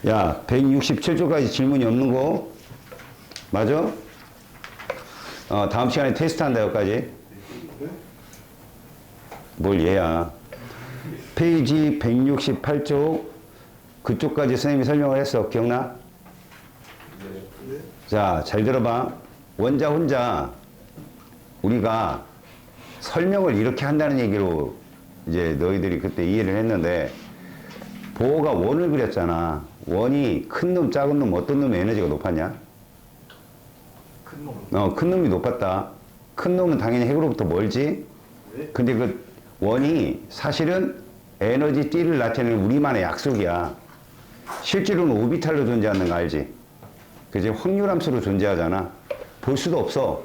야, 167조까지 질문이 없는 거 맞아? 다음 시간에 테스트 한다, 여기까지. 뭘 얘야. 페이지 168조 그쪽까지 선생님이 설명을 했어. 기억나? 자, 잘 들어봐. 원자 혼자 우리가 설명을 이렇게 한다는 얘기로 이제 너희들이 그때 이해를 했는데, 보호가 원을 그렸잖아. 원이 큰 놈, 작은 놈, 어떤 놈의 에너지가 높았냐? 큰 놈. 큰 놈이 높았다. 큰 놈은 당연히 핵으로부터 멀지? 네. 근데 그 원이 사실은 에너지 띠를 나타내는 우리만의 약속이야. 실제로는 오비탈로 존재하는 거 알지? 그지? 확률함수로 존재하잖아. 볼 수도 없어.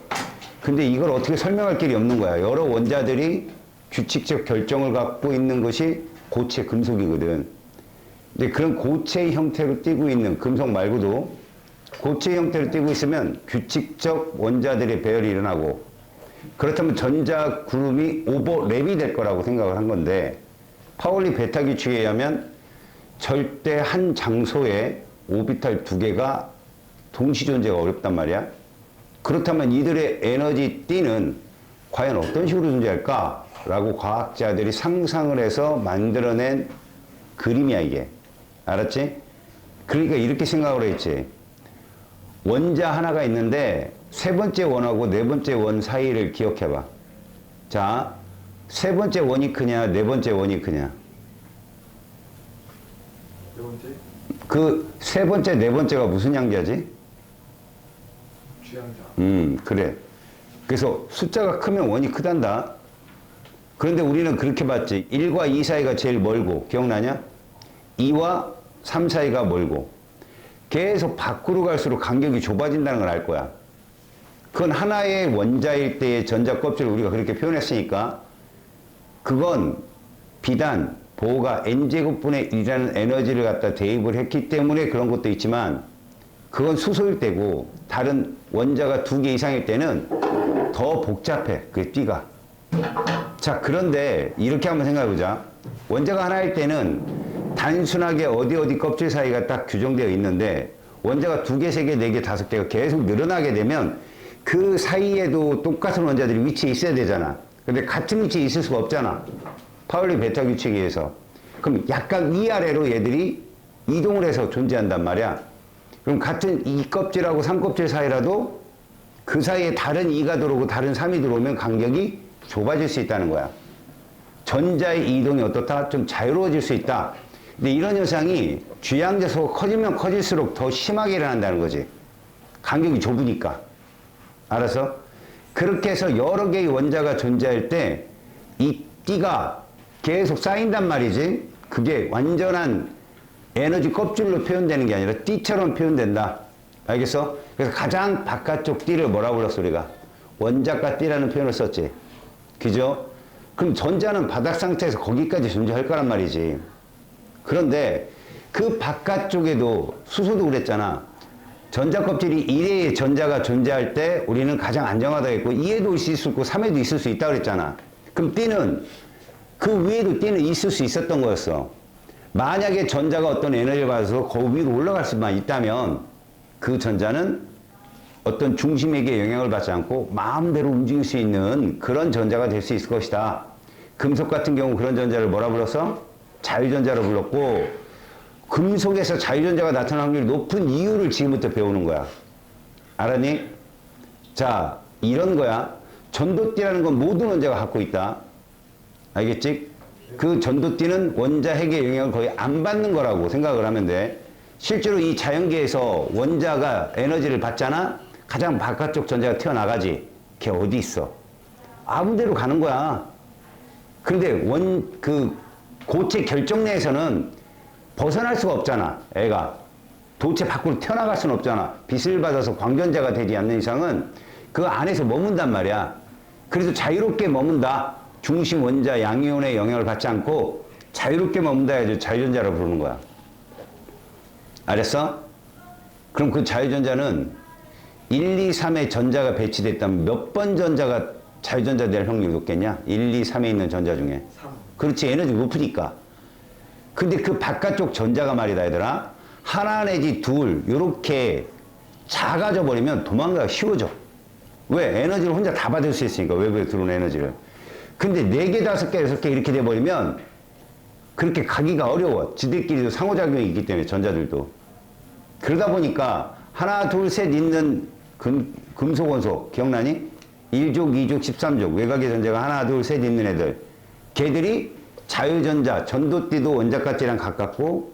근데 이걸 어떻게 설명할 길이 없는 거야. 여러 원자들이 규칙적 결정을 갖고 있는 것이 고체 금속이거든. 근데 그런 고체의 형태로 띄고 있는 금속 말고도 고체 형태로 띄고 있으면 규칙적 원자들의 배열이 일어나고, 그렇다면 전자 구름이 오버랩이 될 거라고 생각을 한 건데, 파울리 베타 규칙에 의하면 절대 한 장소에 오비탈 두 개가 동시 존재가 어렵단 말이야. 그렇다면 이들의 에너지 띠는 과연 어떤 식으로 존재할까? 라고 과학자들이 상상을 해서 만들어낸 그림이야, 이게. 알았지? 그러니까 이렇게 생각을 했지. 원자 하나가 있는데 세 번째 원하고 네 번째 원 사이를 기억해봐. 자, 세 번째 원이 크냐, 네 번째 원이 크냐? 네 번째 그 세 번째, 네 번째가 무슨 양자지? 취향자. 그래. 그래서 숫자가 크면 원이 크단다. 그런데 우리는 그렇게 봤지. 1과 2 사이가 제일 멀고, 기억나냐? 2와 3 사이가 멀고, 계속 밖으로 갈수록 간격이 좁아진다는 걸 알 거야. 그건 하나의 원자일 때의 전자 껍질을 우리가 그렇게 표현했으니까, 그건 비단 보호가 n제곱분의 1이라는 에너지를 갖다 대입을 했기 때문에 그런 것도 있지만, 그건 수소일 때고 다른 원자가 2개 이상일 때는 더 복잡해, 그 띠가. 자, 그런데 이렇게 한번 생각해보자. 원자가 하나일 때는 단순하게 어디 껍질 사이가 딱 규정되어 있는데, 원자가 2개, 3개, 4개, 5개가 계속 늘어나게 되면 그 사이에도 똑같은 원자들이 위치에 있어야 되잖아. 근데 같은 위치에 있을 수가 없잖아. 파울리 베타 규칙에 의해서. 그럼 약간 위아래로 얘들이 이동을 해서 존재한단 말이야. 그럼 같은 2껍질하고 3껍질 사이라도 그 사이에 다른 2가 들어오고 다른 3이 들어오면 간격이 좁아질 수 있다는 거야. 전자의 이동이 어떻다? 좀 자유로워질 수 있다. 근데 이런 현상이 G양자수가 커지면 커질수록 더 심하게 일어난다는 거지. 간격이 좁으니까. 알았어? 그렇게 해서 여러 개의 원자가 존재할 때 이 띠가 계속 쌓인단 말이지. 그게 완전한 에너지 껍질로 표현되는 게 아니라 띠처럼 표현된다. 알겠어? 그래서 가장 바깥쪽 띠를 뭐라고 불렀어, 우리가? 원자가 띠라는 표현을 썼지. 그죠? 그럼 전자는 바닥 상태에서 거기까지 존재할 거란 말이지. 그런데 그 바깥쪽에도 수소도 그랬잖아. 전자 껍질이 1의 전자가 존재할 때 우리는 가장 안정하다 했고, 2에도 있을 수 있고 3에도 있을 수 있다 그랬잖아. 그럼 띠는 그 위에도 띠는 있을 수 있었던 거였어. 만약에 전자가 어떤 에너지를 받아서 그 위로 올라갈 수만 있다면 그 전자는 어떤 중심에게 영향을 받지 않고 마음대로 움직일 수 있는 그런 전자가 될 수 있을 것이다. 금속 같은 경우 그런 전자를 뭐라 불렀어? 자유전자로 불렀고, 금속에서 자유전자가 나타날 확률이 높은 이유를 지금부터 배우는 거야. 알았니? 자, 이런 거야. 전도띠라는 건 모든 원자가 갖고 있다. 알겠지? 그 전도띠는 원자 핵의 영향을 거의 안 받는 거라고 생각을 하면 돼. 실제로 이 자연계에서 원자가 에너지를 받잖아? 가장 바깥쪽 전자가 튀어나가지. 걔 어디 있어? 아무 데로 가는 거야. 근데 그 고체 결정 내에서는 벗어날 수가 없잖아, 애가. 도체 밖으로 튀어나갈 수는 없잖아. 빛을 받아서 광전자가 되지 않는 이상은 그 안에서 머문단 말이야. 그래서 자유롭게 머문다. 중심 원자 양이온의 영향을 받지 않고 자유롭게 머문다 해서 자유전자라고 부르는 거야. 알았어? 그럼 그 자유전자는 1, 2, 3의 전자가 배치됐다면 몇 번 전자가 자유전자 될 확률이 높겠냐? 1, 2, 3에 있는 전자 중에. 3. 그렇지, 에너지 높으니까. 근데 그 바깥쪽 전자가 말이다, 얘들아. 하나 내지 둘 이렇게 작아져 버리면 도망가기가 쉬워져. 왜? 에너지를 혼자 다 받을 수 있으니까, 외부에 들어오는 에너지를. 근데 4개, 5개, 6개 이렇게 돼버리면 그렇게 가기가 어려워. 지들끼리도 상호작용이 있기 때문에, 전자들도. 그러다 보니까 하나, 둘, 셋 있는 금속 원소, 기억나니? 1족, 2족, 13족, 외곽의 전자가 하나, 둘, 셋 있는 애들. 걔들이 자유전자, 전도띠도 원자가띠랑 가깝고,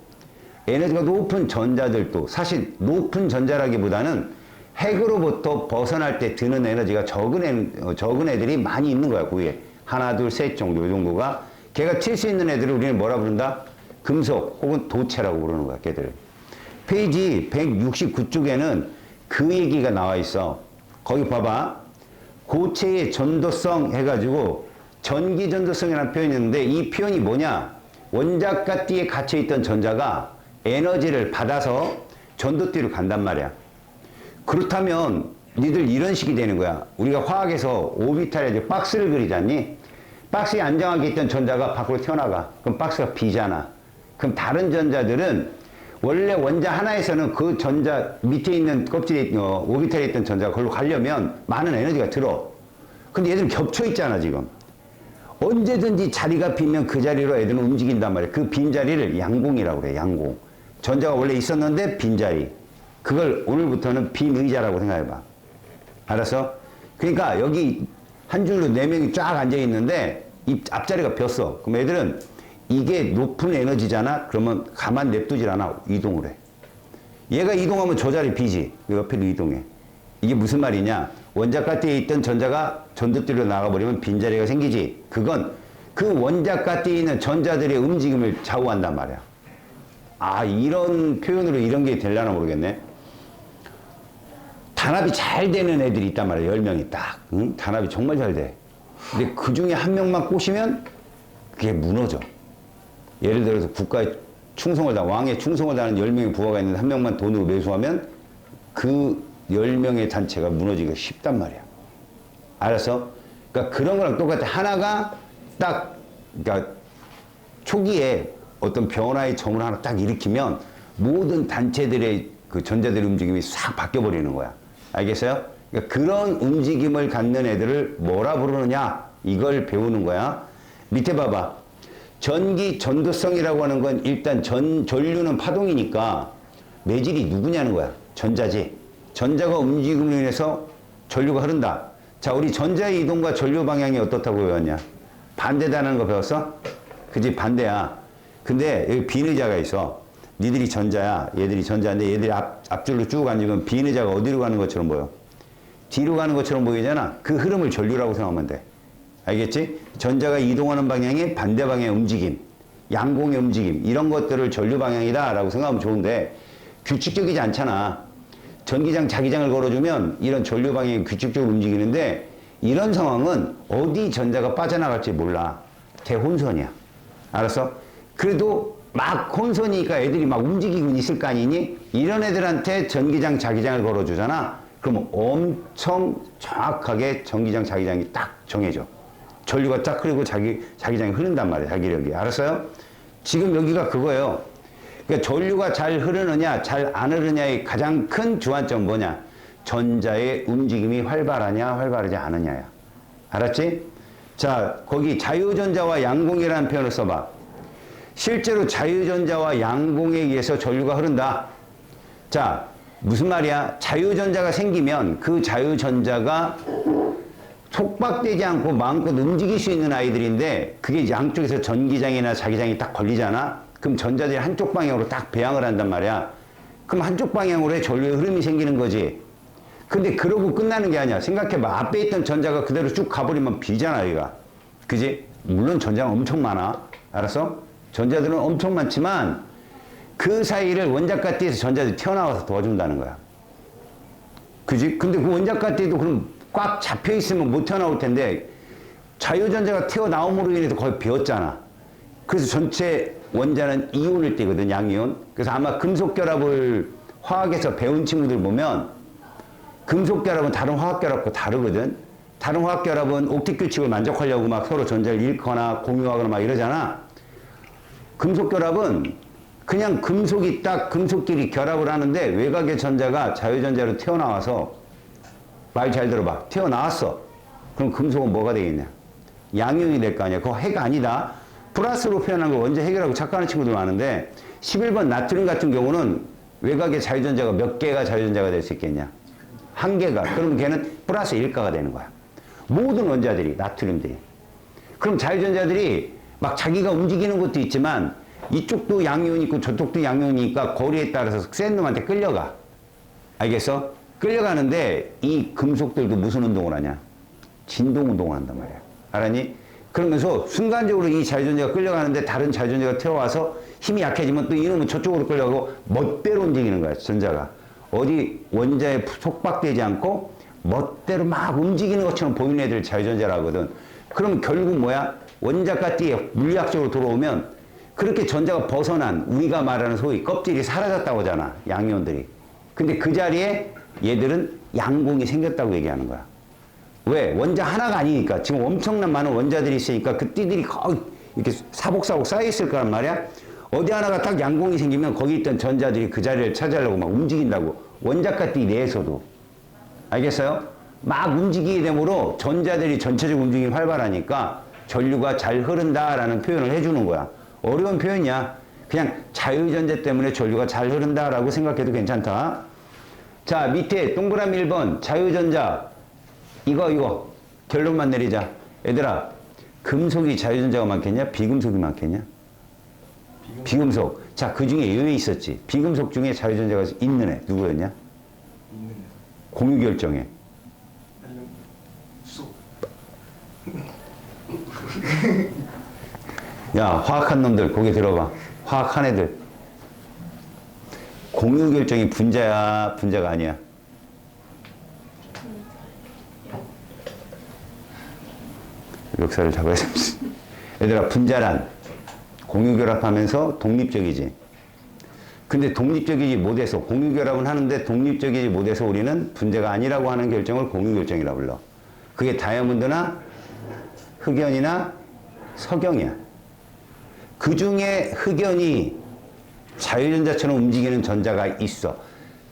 에너지가 높은 전자들도, 사실 높은 전자라기보다는 핵으로부터 벗어날 때 드는 에너지가 적은 애들이 많이 있는 거야, 그 위에. 하나, 둘, 셋 정도, 이 정도가. 걔가 튈 수 있는 애들을 우리는 뭐라 부른다? 금속 혹은 도체라고 부르는 거야, 걔들을. 페이지 169쪽에는 그 얘기가 나와 있어. 거기 봐봐. 고체의 전도성 해가지고 전기 전도성이라는 표현이 있는데, 이 표현이 뭐냐? 원자가띠에 갇혀있던 전자가 에너지를 받아서 전도띠로 간단 말이야. 그렇다면 니들 이런 식이 되는 거야. 우리가 화학에서 오비탈에 박스를 그리지 않니? 박스에 안정하게 있던 전자가 밖으로 튀어나가. 그럼 박스가 비잖아. 그럼 다른 전자들은 원래 원자 하나에서는 그 전자 밑에 있는 껍질에 오비탈에 있던 전자가 그걸로 가려면 많은 에너지가 들어. 근데 얘들은 겹쳐 있잖아, 지금. 언제든지 자리가 비면 그 자리로 애들은 움직인단 말이야. 그 빈자리를 양공이라고 그래, 양공. 전자가 원래 있었는데 빈자리. 그걸 오늘부터는 빈 의자라고 생각해봐. 알았어? 그러니까 여기 한 줄로 4명이 쫙 앉아있는데 이 앞자리가 비었어. 그럼 애들은 이게 높은 에너지잖아? 그러면 가만 냅두질 않아. 이동을 해. 얘가 이동하면 저 자리 비지. 그 옆에도 이동해. 이게 무슨 말이냐? 원자가띠에 있던 전자가 전도띠로 나가버리면 빈자리가 생기지. 그건 그 원자가띠에 있는 전자들의 움직임을 좌우한단 말이야. 아, 이런 표현으로 이런 게 되려나 모르겠네. 단합이 잘 되는 애들이 있단 말이야. 10명이 딱. 응? 단합이 정말 잘 돼. 근데 그 중에 한 명만 꼬시면 그게 무너져. 예를 들어서 국가에 충성을 다, 왕에 충성을 다하는 10명의 부하가 있는데 한 명만 돈으로 매수하면 그 10명의 단체가 무너지기가 쉽단 말이야. 알았어? 그러니까 그런 거랑 똑같아. 하나가 딱, 그러니까 초기에 어떤 변화의 점을 하나 딱 일으키면 모든 단체들의 그 전자들의 움직임이 싹 바뀌어버리는 거야. 알겠어요? 그러니까 그런 움직임을 갖는 애들을 뭐라 부르느냐? 이걸 배우는 거야. 밑에 봐봐. 전기 전도성이라고 하는 건 일단 전류는 파동이니까 매질이 누구냐는 거야. 전자지. 전자가 움직임으로 인해서 전류가 흐른다. 자, 우리 전자의 이동과 전류 방향이 어떻다고 배웠냐? 반대다는 거 배웠어? 그지? 반대야. 근데 여기 빈 의자가 있어. 니들이 전자야. 얘들이 전자인데 얘들이 앞줄로 쭉 앉으면 빈 의자가 어디로 가는 것처럼 보여? 뒤로 가는 것처럼 보이잖아. 그 흐름을 전류라고 생각하면 돼. 알겠지? 전자가 이동하는 방향이 반대 방향의 움직임, 양공의 움직임, 이런 것들을 전류 방향이다 라고 생각하면 좋은데 규칙적이지 않잖아. 전기장, 자기장을 걸어주면 이런 전류 방향이 규칙적으로 움직이는데 이런 상황은 어디 전자가 빠져나갈지 몰라. 대혼선이야. 알았어? 그래도 막 혼선이니까 애들이 막 움직이고 있을 거 아니니? 이런 애들한테 전기장, 자기장을 걸어주잖아. 그러면 엄청 정확하게 전기장, 자기장이 딱 정해져. 전류가 딱 흐르고 자기장이 흐른단 말이야, 자기력이. 알았어요? 지금 여기가 그거예요. 그러니까 전류가 잘 흐르느냐, 잘 안 흐르느냐의 가장 큰 주안점은 뭐냐? 전자의 움직임이 활발하냐, 활발하지 않느냐야. 알았지? 자, 거기 자유전자와 양공이라는 표현을 써봐. 실제로 자유전자와 양공에 의해서 전류가 흐른다. 자, 무슨 말이야? 자유전자가 생기면 그 자유전자가 속박되지 않고 마음껏 움직일 수 있는 아이들인데 그게 양쪽에서 전기장이나 자기장이 딱 걸리잖아? 그럼 전자들이 한쪽 방향으로 딱 배양을 한단 말이야. 그럼 한쪽 방향으로 전류의 흐름이 생기는 거지. 근데 그러고 끝나는 게 아니야. 생각해봐. 앞에 있던 전자가 그대로 쭉 가버리면 비잖아, 얘가. 그지? 물론 전자는 엄청 많아. 알았어? 전자들은 엄청 많지만 그 사이를 원자가띠에서 전자들이 튀어나와서 도와준다는 거야. 그지? 근데 그 원자가띠에도 그럼 꽉 잡혀 있으면 못 튀어나올 텐데 자유전자가 튀어나옴으로 인해서 거의 비었잖아. 그래서 전체 원자는 이온을 띠거든, 양이온. 그래서 아마 금속결합을 화학에서 배운 친구들 보면 금속결합은 다른 화학결합과 다르거든. 다른 화학결합은 옥텟 규칙을 만족하려고 막 서로 전자를 잃거나 공유하거나 막 이러잖아. 금속결합은 그냥 금속이 딱 금속끼리 결합을 하는데 외곽의 전자가 자유전자로 튀어나와서 말 잘 들어봐. 튀어나왔어. 그럼 금속은 뭐가 되겠냐? 양이온이 될 거 아니야. 그거 핵 아니다. 플러스로 표현한 거 언제 핵이라고 착각하는 친구들 많은데 11번 나트륨 같은 경우는 외곽의 자유전자가 몇 개가 자유전자가 될 수 있겠냐? 한 개가. 그러면 걔는 플러스 1가가 되는 거야. 모든 원자들이, 나트륨들이. 그럼 자유전자들이 막 자기가 움직이는 것도 있지만 이쪽도 양이온이 있고 저쪽도 양이온이 있으니까 거리에 따라서 센 놈한테 끌려가. 알겠어? 끌려가는데 이 금속들도 무슨 운동을 하냐? 진동 운동을 한단 말이야. 알았니? 그러면서 순간적으로 이 자유전자가 끌려가는데 다른 자유전자가 튀어와서 힘이 약해지면 또 이놈은 저쪽으로 끌려가고 멋대로 움직이는 거야, 전자가. 어디 원자에 속박되지 않고 멋대로 막 움직이는 것처럼 보이는 애들 자유전자라 하거든. 그럼 결국 뭐야? 원자가 띠에 물리학적으로 돌아오면 그렇게 전자가 벗어난 우리가 말하는 소위 껍질이 사라졌다고 하잖아. 양이온들이. 근데 그 자리에 얘들은 양공이 생겼다고 얘기하는 거야. 왜? 원자 하나가 아니니까. 지금 엄청난 많은 원자들이 있으니까 그 띠들이 거의 이렇게 사복사복 쌓여있을 거란 말이야. 어디 하나가 딱 양공이 생기면 거기 있던 전자들이 그 자리를 차지하려고 막 움직인다고. 원자가 띠 내에서도. 알겠어요? 막 움직이게 되므로 전자들이 전체적 움직임이 활발하니까 전류가 잘 흐른다라는 표현을 해주는 거야. 어려운 표현이야. 그냥 자유전자 때문에 전류가 잘 흐른다라고 생각해도 괜찮다. 자, 밑에 동그라미 1번 자유전자. 이거 결론만 내리자. 얘들아, 금속이 자유전자가 많겠냐? 비금속이 많겠냐? 비금속. 자, 그 중에 여기 있었지. 비금속 중에 자유전자가 있는 애 누구였냐? 있는 공유결정애. 아니면 수소. 야, 화학한 놈들 고개 들어봐. 화학한 애들. 공유결정이 분자야, 분자가 아니야? 역사를 잡아야 돼. 얘들아, 분자란 공유결합하면서 독립적이지. 근데 독립적이지 못해서, 공유결합은 하는데 독립적이지 못해서 우리는 분자가 아니라고 하는 결정을 공유결정이라고 불러. 그게 다이아몬드나 흑연이나 석영이야. 그 중에 흑연이 자유전자처럼 움직이는 전자가 있어.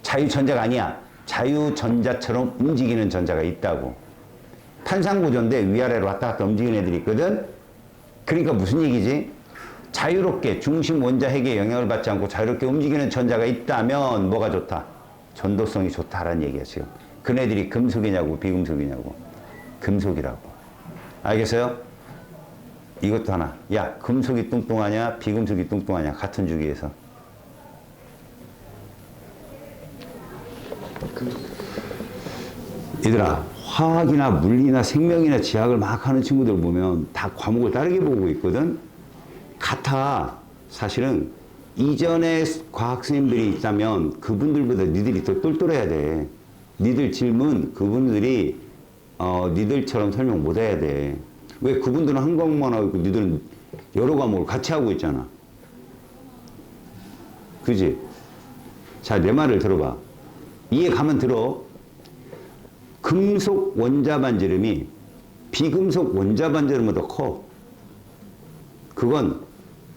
자유전자가 아니야. 자유전자처럼 움직이는 전자가 있다고. 탄산구조인데 위아래로 왔다 갔다 움직이는 애들이 있거든. 그러니까 무슨 얘기지? 자유롭게 중심 원자 핵에 영향을 받지 않고 자유롭게 움직이는 전자가 있다면 뭐가 좋다? 전도성이 좋다라는 얘기야 지금. 그네들이 금속이냐고 비금속이냐고. 금속이라고. 알겠어요? 이것도 하나. 야, 금속이 뚱뚱하냐 비금속이 뚱뚱하냐 같은 주기에서. 얘들아, 화학이나 물리나 생명이나 지학을 막 하는 친구들 보면 다 과목을 다르게 보고 있거든. 같아. 사실은 이전에 과학 선생님들이 있다면 그분들보다 니들이 더 똘똘해야 돼. 니들 질문 그분들이 니들처럼 설명 못 해야 돼. 왜? 그분들은 한 과목만 하고 있고 니들은 여러 과목을 같이 하고 있잖아. 그지? 자, 내 말을 들어봐. 이해 가면 들어. 금속 원자 반지름이 비금속 원자 반지름보다 커. 그건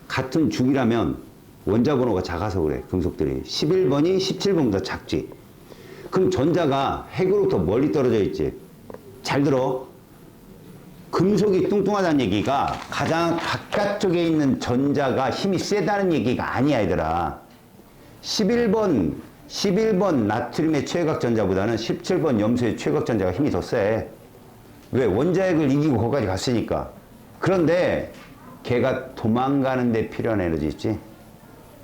같은 주기라면 원자 번호가 작아서 그래. 금속들이 11번이 17번보다 작지. 그럼 전자가 핵으로부터 멀리 떨어져 있지. 잘 들어. 금속이 뚱뚱하다는 얘기가 가장 바깥쪽에 있는 전자가 힘이 세다는 얘기가 아니야, 얘들아. 11번 나트륨의 최각 전자보다는 17번 염소의 최각 전자가 힘이 더 세. 왜? 원자핵을 이기고 거기까지 갔으니까. 그런데 걔가 도망가는 데 필요한 에너지 있지?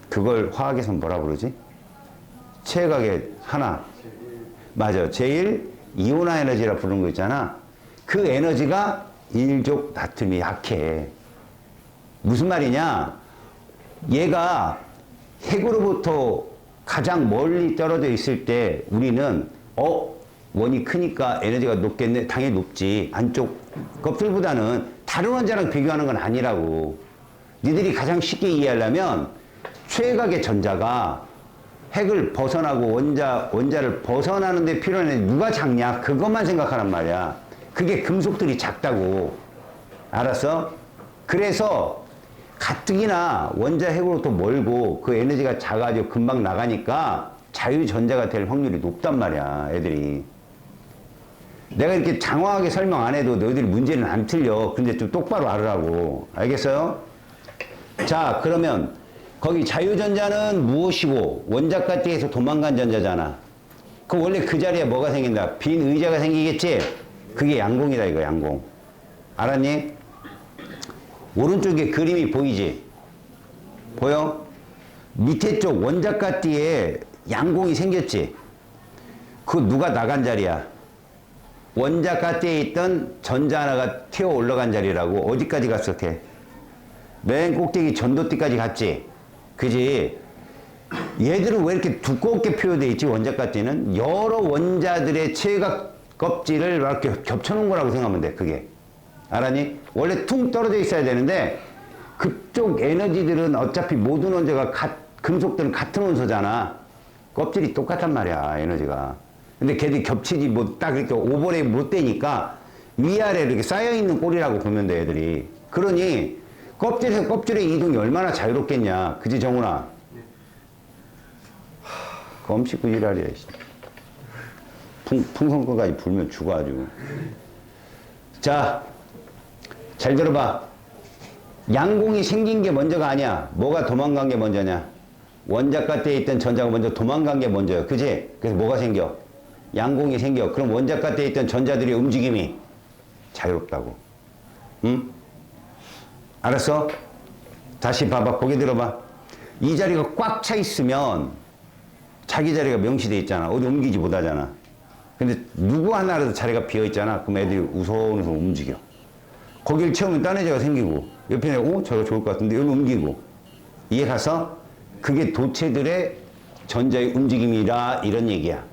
그걸 화학에서는 뭐라 부르지? 최각의 하나. 맞아. 제일 이온화 에너지라 부르는 거 있잖아. 그 에너지가 1족 나트륨이 약해. 무슨 말이냐? 얘가 핵으로부터 가장 멀리 떨어져 있을 때 우리는 원이 크니까 에너지가 높겠네. 당연히 높지. 안쪽 껍질보다는 다른 원자랑 비교하는 건 아니라고. 니들이 가장 쉽게 이해하려면 최각의 전자가 핵을 벗어나고 원자를 벗어나는 데 필요한 에너지 누가 작냐? 그것만 생각하란 말이야. 그게 금속들이 작다고. 알았어? 그래서 가뜩이나 원자 핵으로부터 멀고 그 에너지가 작아지고 금방 나가니까 자유전자가 될 확률이 높단 말이야, 애들이. 내가 이렇게 장황하게 설명 안 해도 너희들이 문제는 안 틀려. 근데 좀 똑바로 알으라고. 알겠어요? 자, 그러면 거기 자유전자는 무엇이고 원자가띠에서 도망간 전자잖아. 그 원래 그 자리에 뭐가 생긴다? 빈 의자가 생기겠지? 그게 양공이다, 이거 양공. 알았니? 오른쪽에 그림이 보이지? 보여? 밑에 쪽 원자가띠에 양공이 생겼지? 그 누가 나간 자리야? 원자가띠에 있던 전자 하나가 튀어 올라간 자리라고. 어디까지 갔어, 걔? 맨 꼭대기 전도띠까지 갔지? 그지? 얘들은 왜 이렇게 두껍게 표현되어 있지, 원자가띠는? 여러 원자들의 최각 껍질을 이렇게 겹쳐놓은 거라고 생각하면 돼, 그게. 알았니? 원래 퉁 떨어져 있어야 되는데, 그쪽 에너지들은 어차피 모든 원자가 금속들은 같은 원소잖아. 껍질이 똑같단 말이야, 에너지가. 근데 걔들이 겹치지, 뭐, 딱 이렇게 오버랩 못 되니까 위아래 이렇게 쌓여있는 꼴이라고 보면 돼, 애들이. 그러니, 껍질에서 껍질의 이동이 얼마나 자유롭겠냐. 그지, 정훈아? 검식구 지랄이야, 풍선거까지 불면 죽어, 아주. 자, 잘 들어봐. 양공이 생긴 게 먼저가 아니야. 뭐가 도망간 게 먼저냐? 원자가대에 있던 전자가 먼저 도망간 게 먼저야. 그지? 그래서 뭐가 생겨? 양공이 생겨. 그럼 원자가대에 있던 전자들의 움직임이 자유롭다고. 응? 알았어? 다시 봐봐. 고개 들어봐. 이 자리가 꽉 차 있으면 자기 자리가 명시돼 있잖아. 어디 옮기지 못하잖아. 근데 누구 하나라도 자리가 비어 있잖아. 그럼 애들이 우선우선 움직여. 거기를 채우면 딴 애자가 생기고 옆에 내가 저거 좋을 것 같은데 여기 옮기고. 이해 가서 그게 도체들의 전자의 움직임이라 이런 얘기야.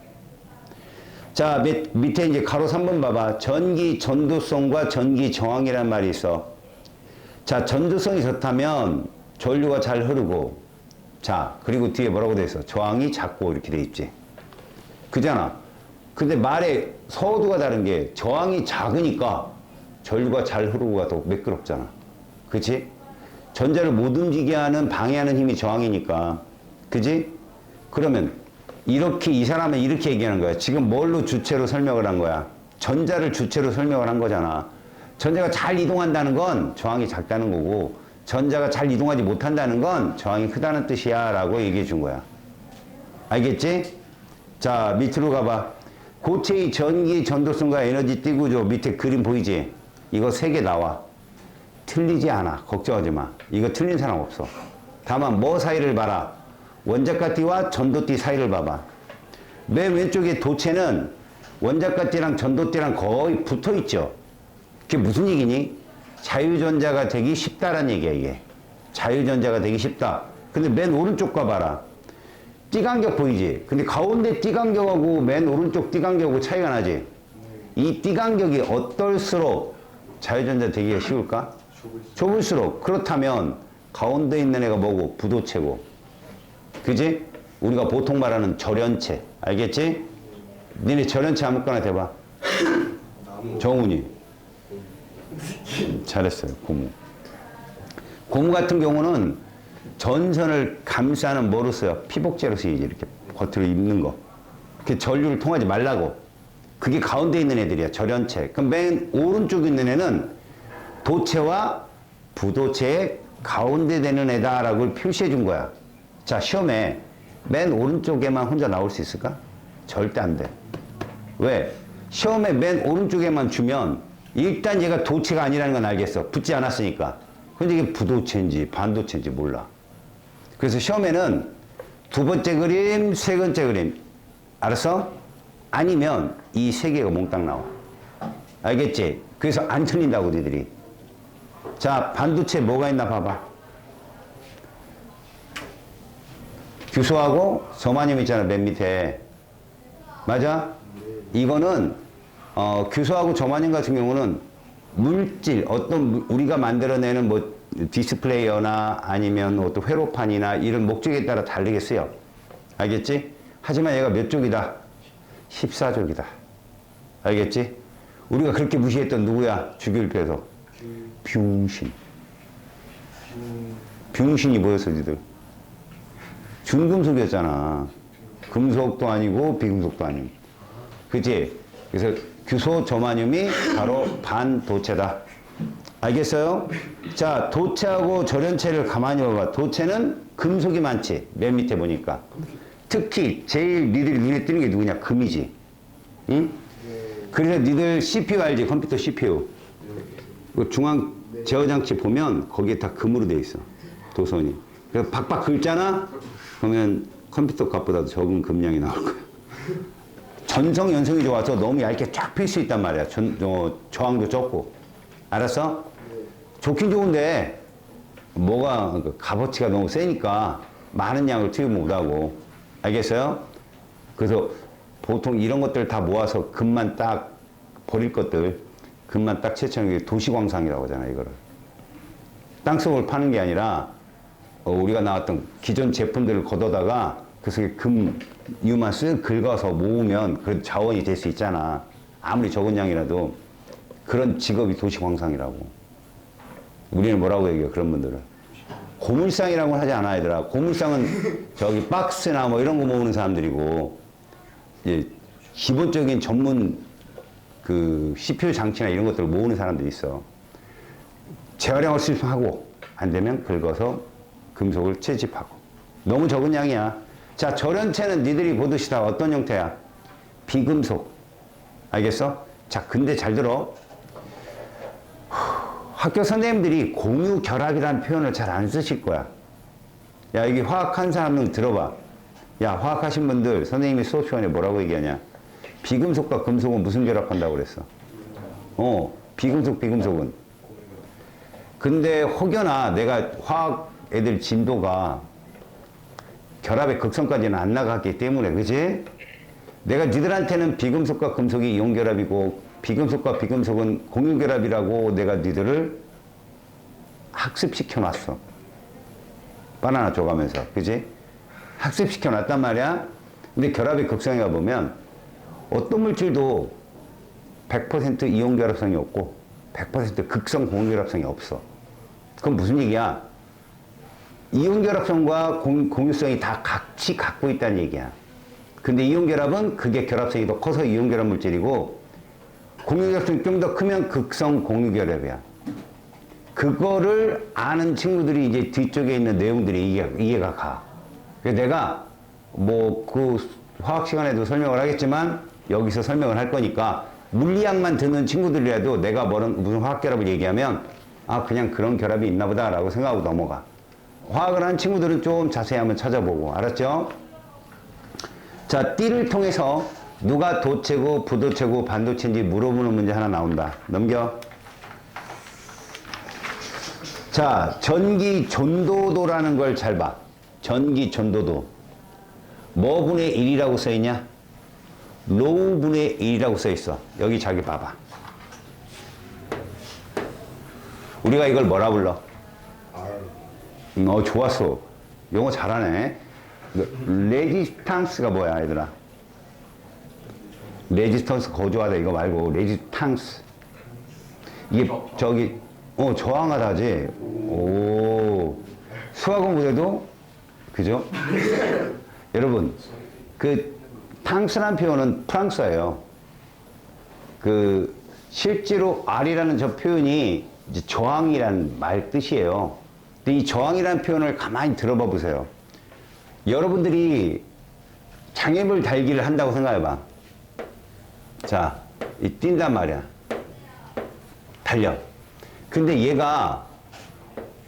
자, 밑에 이제 가로 3번 봐봐. 전기 전도성과 전기 저항이라는 말이 있어. 자, 전도성이 좋다면 전류가 잘 흐르고, 자, 그리고 뒤에 뭐라고 돼 있어? 저항이 작고 이렇게 돼 있지. 그잖아. 근데 말의 서두가 다른 게 저항이 작으니까 전류가 잘 흐르고가 더 매끄럽잖아. 그치? 전자를 못 움직이게 하는, 방해하는 힘이 저항이니까. 그치? 그러면 이렇게 이 사람은 이렇게 얘기하는 거야. 지금 뭘로 주체로 설명을 한 거야? 전자를 주체로 설명을 한 거잖아. 전자가 잘 이동한다는 건 저항이 작다는 거고, 전자가 잘 이동하지 못한다는 건 저항이 크다는 뜻이야 라고 얘기해 준 거야. 알겠지? 자, 밑으로 가봐. 고체의 전기 전도성과 에너지 띠구조 밑에 그림 보이지? 이거 3개 나와. 틀리지 않아. 걱정하지 마. 이거 틀린 사람 없어. 다만 뭐 사이를 봐라. 원자가띠와 전도띠 사이를 봐봐. 맨 왼쪽에 도체는 원자가띠랑 전도띠랑 거의 붙어 있죠. 그게 무슨 얘기니? 자유전자가 되기 쉽다란 얘기야, 이게. 자유전자가 되기 쉽다. 근데 맨 오른쪽 거 봐라. 띠간격 보이지? 근데 가운데 띠간격하고 맨 오른쪽 띠간격하고 차이가 나지? 이 띠간격이 어떨수록 자유전자 되기가 쉬울까? 좁을수록. 그렇다면 가운데 있는 애가 뭐고? 부도체고. 그지? 우리가 보통 말하는 절연체. 알겠지? 니네 절연체 아무거나 대봐. 정훈이. 잘했어요. 고무. 고무 같은 경우는 전선을 감싸는 뭐로 써요? 피복제로 쓰이지. 이렇게 겉으로 입는 거. 그 전류를 통하지 말라고. 그게 가운데 있는 애들이야. 절연체. 그럼 맨 오른쪽에 있는 애는 도체와 부도체의 가운데 되는 애다라고 표시해 준 거야. 자, 시험에 맨 오른쪽에만 혼자 나올 수 있을까? 절대 안 돼. 왜? 시험에 맨 오른쪽에만 주면 일단 얘가 도체가 아니라는 건 알겠어. 붙지 않았으니까. 근데 이게 부도체인지 반도체인지 몰라. 그래서 시험에는 2번째 그림, 3번째 그림. 알았어? 아니면 이 3개가 몽땅 나와. 알겠지? 그래서 안 틀린다고 니들이. 자, 반도체 뭐가 있나 봐봐. 규소하고 저마늄 있잖아, 맨 밑에. 맞아? 이거는 규소하고 저마늄 같은 경우는 물질, 어떤 우리가 만들어내는 뭐 디스플레이어나 아니면 어떤 회로판이나 이런 목적에 따라 다르게 쓰여. 알겠지? 하지만 얘가 몇 족이다? 14족이다. 알겠지? 우리가 그렇게 무시했던 누구야? 주기율표에서. 병신. 병신이 뭐였어, 니들? 준금속이었잖아. 금속도 아니고 비금속도 아니고. 그치? 그래서 규소 저마늄이 바로 반도체다. 알겠어요? 자, 도체하고 절연체를 가만히 봐봐. 도체는 금속이 많지. 맨 밑에 보니까. 특히 제일 니들이 눈에 띄는 게 누구냐? 금이지. 응? 그래서 니들 CPU 알지? 컴퓨터 CPU. 그 중앙 제어장치 보면 거기에 다 금으로 돼 있어. 도선이. 그래서 박박 긁잖아? 그러면 컴퓨터 값보다도 적은 금량이 나올 거야. 전성 연성이 좋아서 너무 얇게 쫙 필 수 있단 말이야. 저항도 적고. 알았어? 좋긴 좋은데 뭐가 값어치가 너무 세니까 많은 양을 투입 못하고. 알겠어요? 그래서 보통 이런 것들 다 모아서 금만 딱 버릴 것들 금만 딱 채취하는 게 도시광상이라고 하잖아. 이거를 땅속을 파는 게 아니라 우리가 나왔던 기존 제품들을 걷어다가 그 속에 금 이유만 쓱 긁어서 모으면 그 자원이 될 수 있잖아. 아무리 적은 양이라도. 그런 직업이 도시광상이라고. 우리는 뭐라고 얘기해요? 그런 분들은 고물상이라고는 하지 않아. 얘들아, 고물상은 저기 박스나 뭐 이런 거 모으는 사람들이고, 이제 기본적인 전문 그 CPU 장치나 이런 것들을 모으는 사람들이 있어. 재활용할 수 있으면 하고, 안 되면 긁어서 금속을 채집하고. 너무 적은 양이야. 자, 절연체는 니들이 보듯이 다 어떤 형태야? 비금속. 알겠어? 자, 근데 잘 들어. 학교 선생님들이 공유결합이라는 표현을 잘 안 쓰실 거야. 야, 여기 화학한 사람은 들어봐. 야, 화학하신 분들 선생님이 수업 시간에 뭐라고 얘기하냐? 비금속과 금속은 무슨 결합한다고 그랬어? 비금속은. 근데 혹여나 내가 화학 애들 진도가 결합의 극성까지는 안 나갔기 때문에, 그지? 내가 니들한테는 비금속과 금속이 이온결합이고 비금속과 비금속은 공유결합이라고 내가 니들을 학습시켜 놨어. 바나나 줘가면서. 그지? 학습시켜 놨단 말이야. 근데 결합의 극성에 가보면 어떤 물질도 100% 이온결합성이 없고 100% 극성 공유결합성이 없어. 그건 무슨 얘기야? 이온결합성과 공유성이 다 같이 갖고 있다는 얘기야. 근데 이온결합은 그게 결합성이 더 커서 이온결합 물질이고, 공유결합성이 좀 더 크면 극성 공유결합이야. 그거를 아는 친구들이 이제 뒤쪽에 있는 내용들이 이해가 가. 그래서 내가 뭐 그 화학 시간에도 설명을 하겠지만 여기서 설명을 할 거니까 물리학만 듣는 친구들이라도 내가 무슨 화학결합을 얘기하면 아, 그냥 그런 결합이 있나 보다 라고 생각하고 넘어가. 화학을 하는 친구들은 좀 자세히 한번 찾아보고. 알았죠? 자, 띠를 통해서 누가 도체고 부도체고 반도체인지 물어보는 문제 하나 나온다. 넘겨. 자, 전기 전도도라는 걸 잘 봐. 전기 전도도. 뭐 분의 1이라고 써있냐? 로우 분의 1이라고 써있어. 여기 자기 봐봐. 우리가 이걸 뭐라 불러? 좋았어. 영어 잘하네. 레지스탕스가 뭐야, 얘들아? 레지스턴스 거주하다 이거 말고 레지스탕스. 이게 저기 저항하다지. 오, 수학 공부에도 그죠? 여러분, 그 탕스란 표현은 프랑스어예요. 그 실제로 R이라는 저 표현이 이제 저항이라는 말 뜻이에요. 근데 이 저항이라는 표현을 가만히 들어봐 보세요. 여러분들이 장애물 달기를 한다고 생각해봐. 자, 뛴단 말이야. 달려. 근데 얘가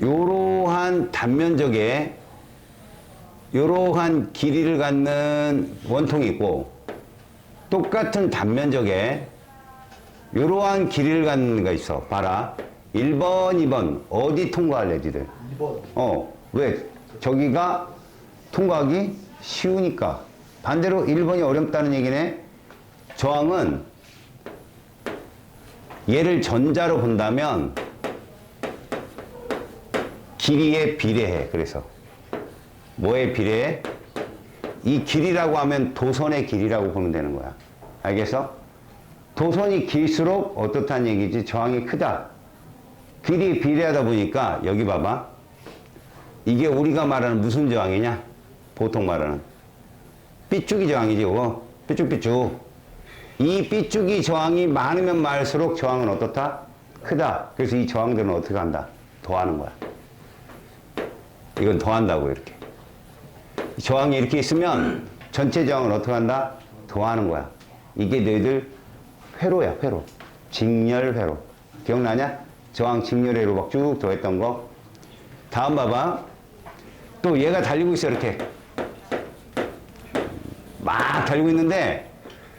요러한 단면적에 요러한 길이를 갖는 원통이 있고, 똑같은 단면적에 요러한 길이를 갖는 거 있어. 봐라. 1번, 2번 어디 통과할래, 니들? 2번. 왜? 저기가 통과하기 쉬우니까. 반대로 1번이 어렵다는 얘기네. 저항은 얘를 전자로 본다면 길이에 비례해. 그래서 뭐에 비례해? 이 길이라고 하면 도선의 길이라고 보면 되는 거야. 알겠어? 도선이 길수록 어떻다는 얘기지? 저항이 크다. 길이 비례하다 보니까 여기 봐봐. 이게 우리가 말하는 무슨 저항이냐? 보통 말하는 삐죽이 저항이지, 이거. 삐죽삐죽. 이 삐죽이 저항이 많으면 많을수록 저항은 어떻다? 크다. 그래서 이 저항들은 어떻게 한다? 더하는 거야. 이건 더한다고, 이렇게. 저항이 이렇게 있으면 전체 저항은 어떻게 한다? 더하는 거야. 이게 너희들 회로야, 회로. 직렬회로. 기억나냐? 저항 직렬회로 막 쭉 더했던 거. 다음 봐봐. 또 얘가 달리고 있어, 이렇게. 막 달리고 있는데,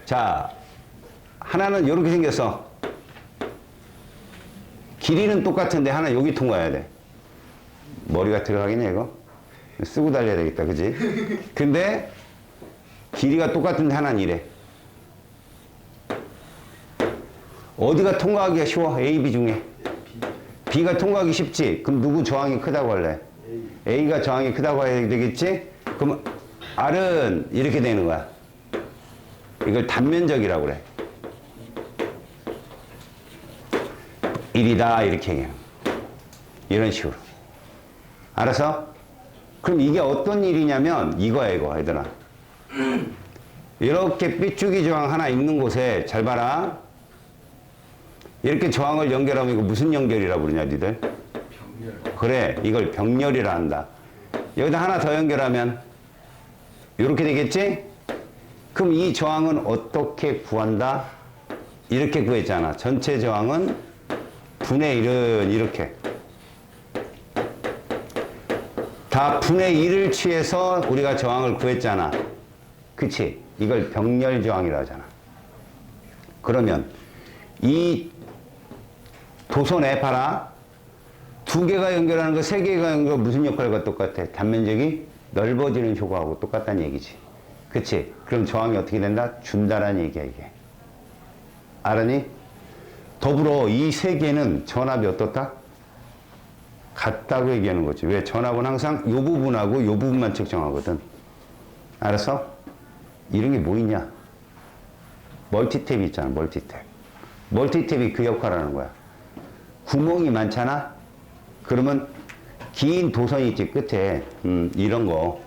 자, 하나는 이렇게 생겼어. 길이는 똑같은데 하나 여기 통과해야 돼. 머리가 들어가겠냐, 이거? 쓰고 달려야 되겠다, 그지? 근데 길이가 똑같은데 하나는 이래. 어디가 통과하기가 쉬워? A, B 중에. B가 통과하기 쉽지? 그럼 누구 저항이 크다고 할래? A가 저항이 크다고 해야 되겠지? 그럼 R은 이렇게 되는 거야. 이걸 단면적이라고 그래. 1이다 이렇게 얘기해요. 이런 식으로. 알았어? 그럼 이게 어떤 일이냐면 이거야, 이거 얘들아. 이렇게 삐죽이 저항 하나 있는 곳에 잘 봐라. 이렇게 저항을 연결하면 이거 무슨 연결이라고 그러냐 니들? 병렬. 그래, 이걸 병렬이라 한다. 여기다 하나 더 연결하면 이렇게 되겠지? 그럼 이 저항은 어떻게 구한다? 이렇게 구했잖아. 전체 저항은 분의 1은 이렇게. 다 분의 1을 취해서 우리가 저항을 구했잖아. 그치? 이걸 병렬 저항이라고 하잖아. 그러면 이 도선에 봐라. 두 개가 연결하는 거, 세 개가 연결하는 거 무슨 역할과 똑같아? 단면적이 넓어지는 효과하고 똑같다는 얘기지. 그치? 그럼 저항이 어떻게 된다? 준다라는 얘기야, 이게. 알았니? 더불어 이 세 개는 전압이 어떻다? 같다고 얘기하는 거지. 왜? 전압은 항상 요 부분하고 요 부분만 측정하거든. 알았어? 이런 게 뭐 있냐? 멀티탭이 있잖아, 멀티탭. 멀티탭이 그 역할을 하는 거야. 구멍이 많잖아? 그러면 긴 도선이 있지, 끝에. 이런 거.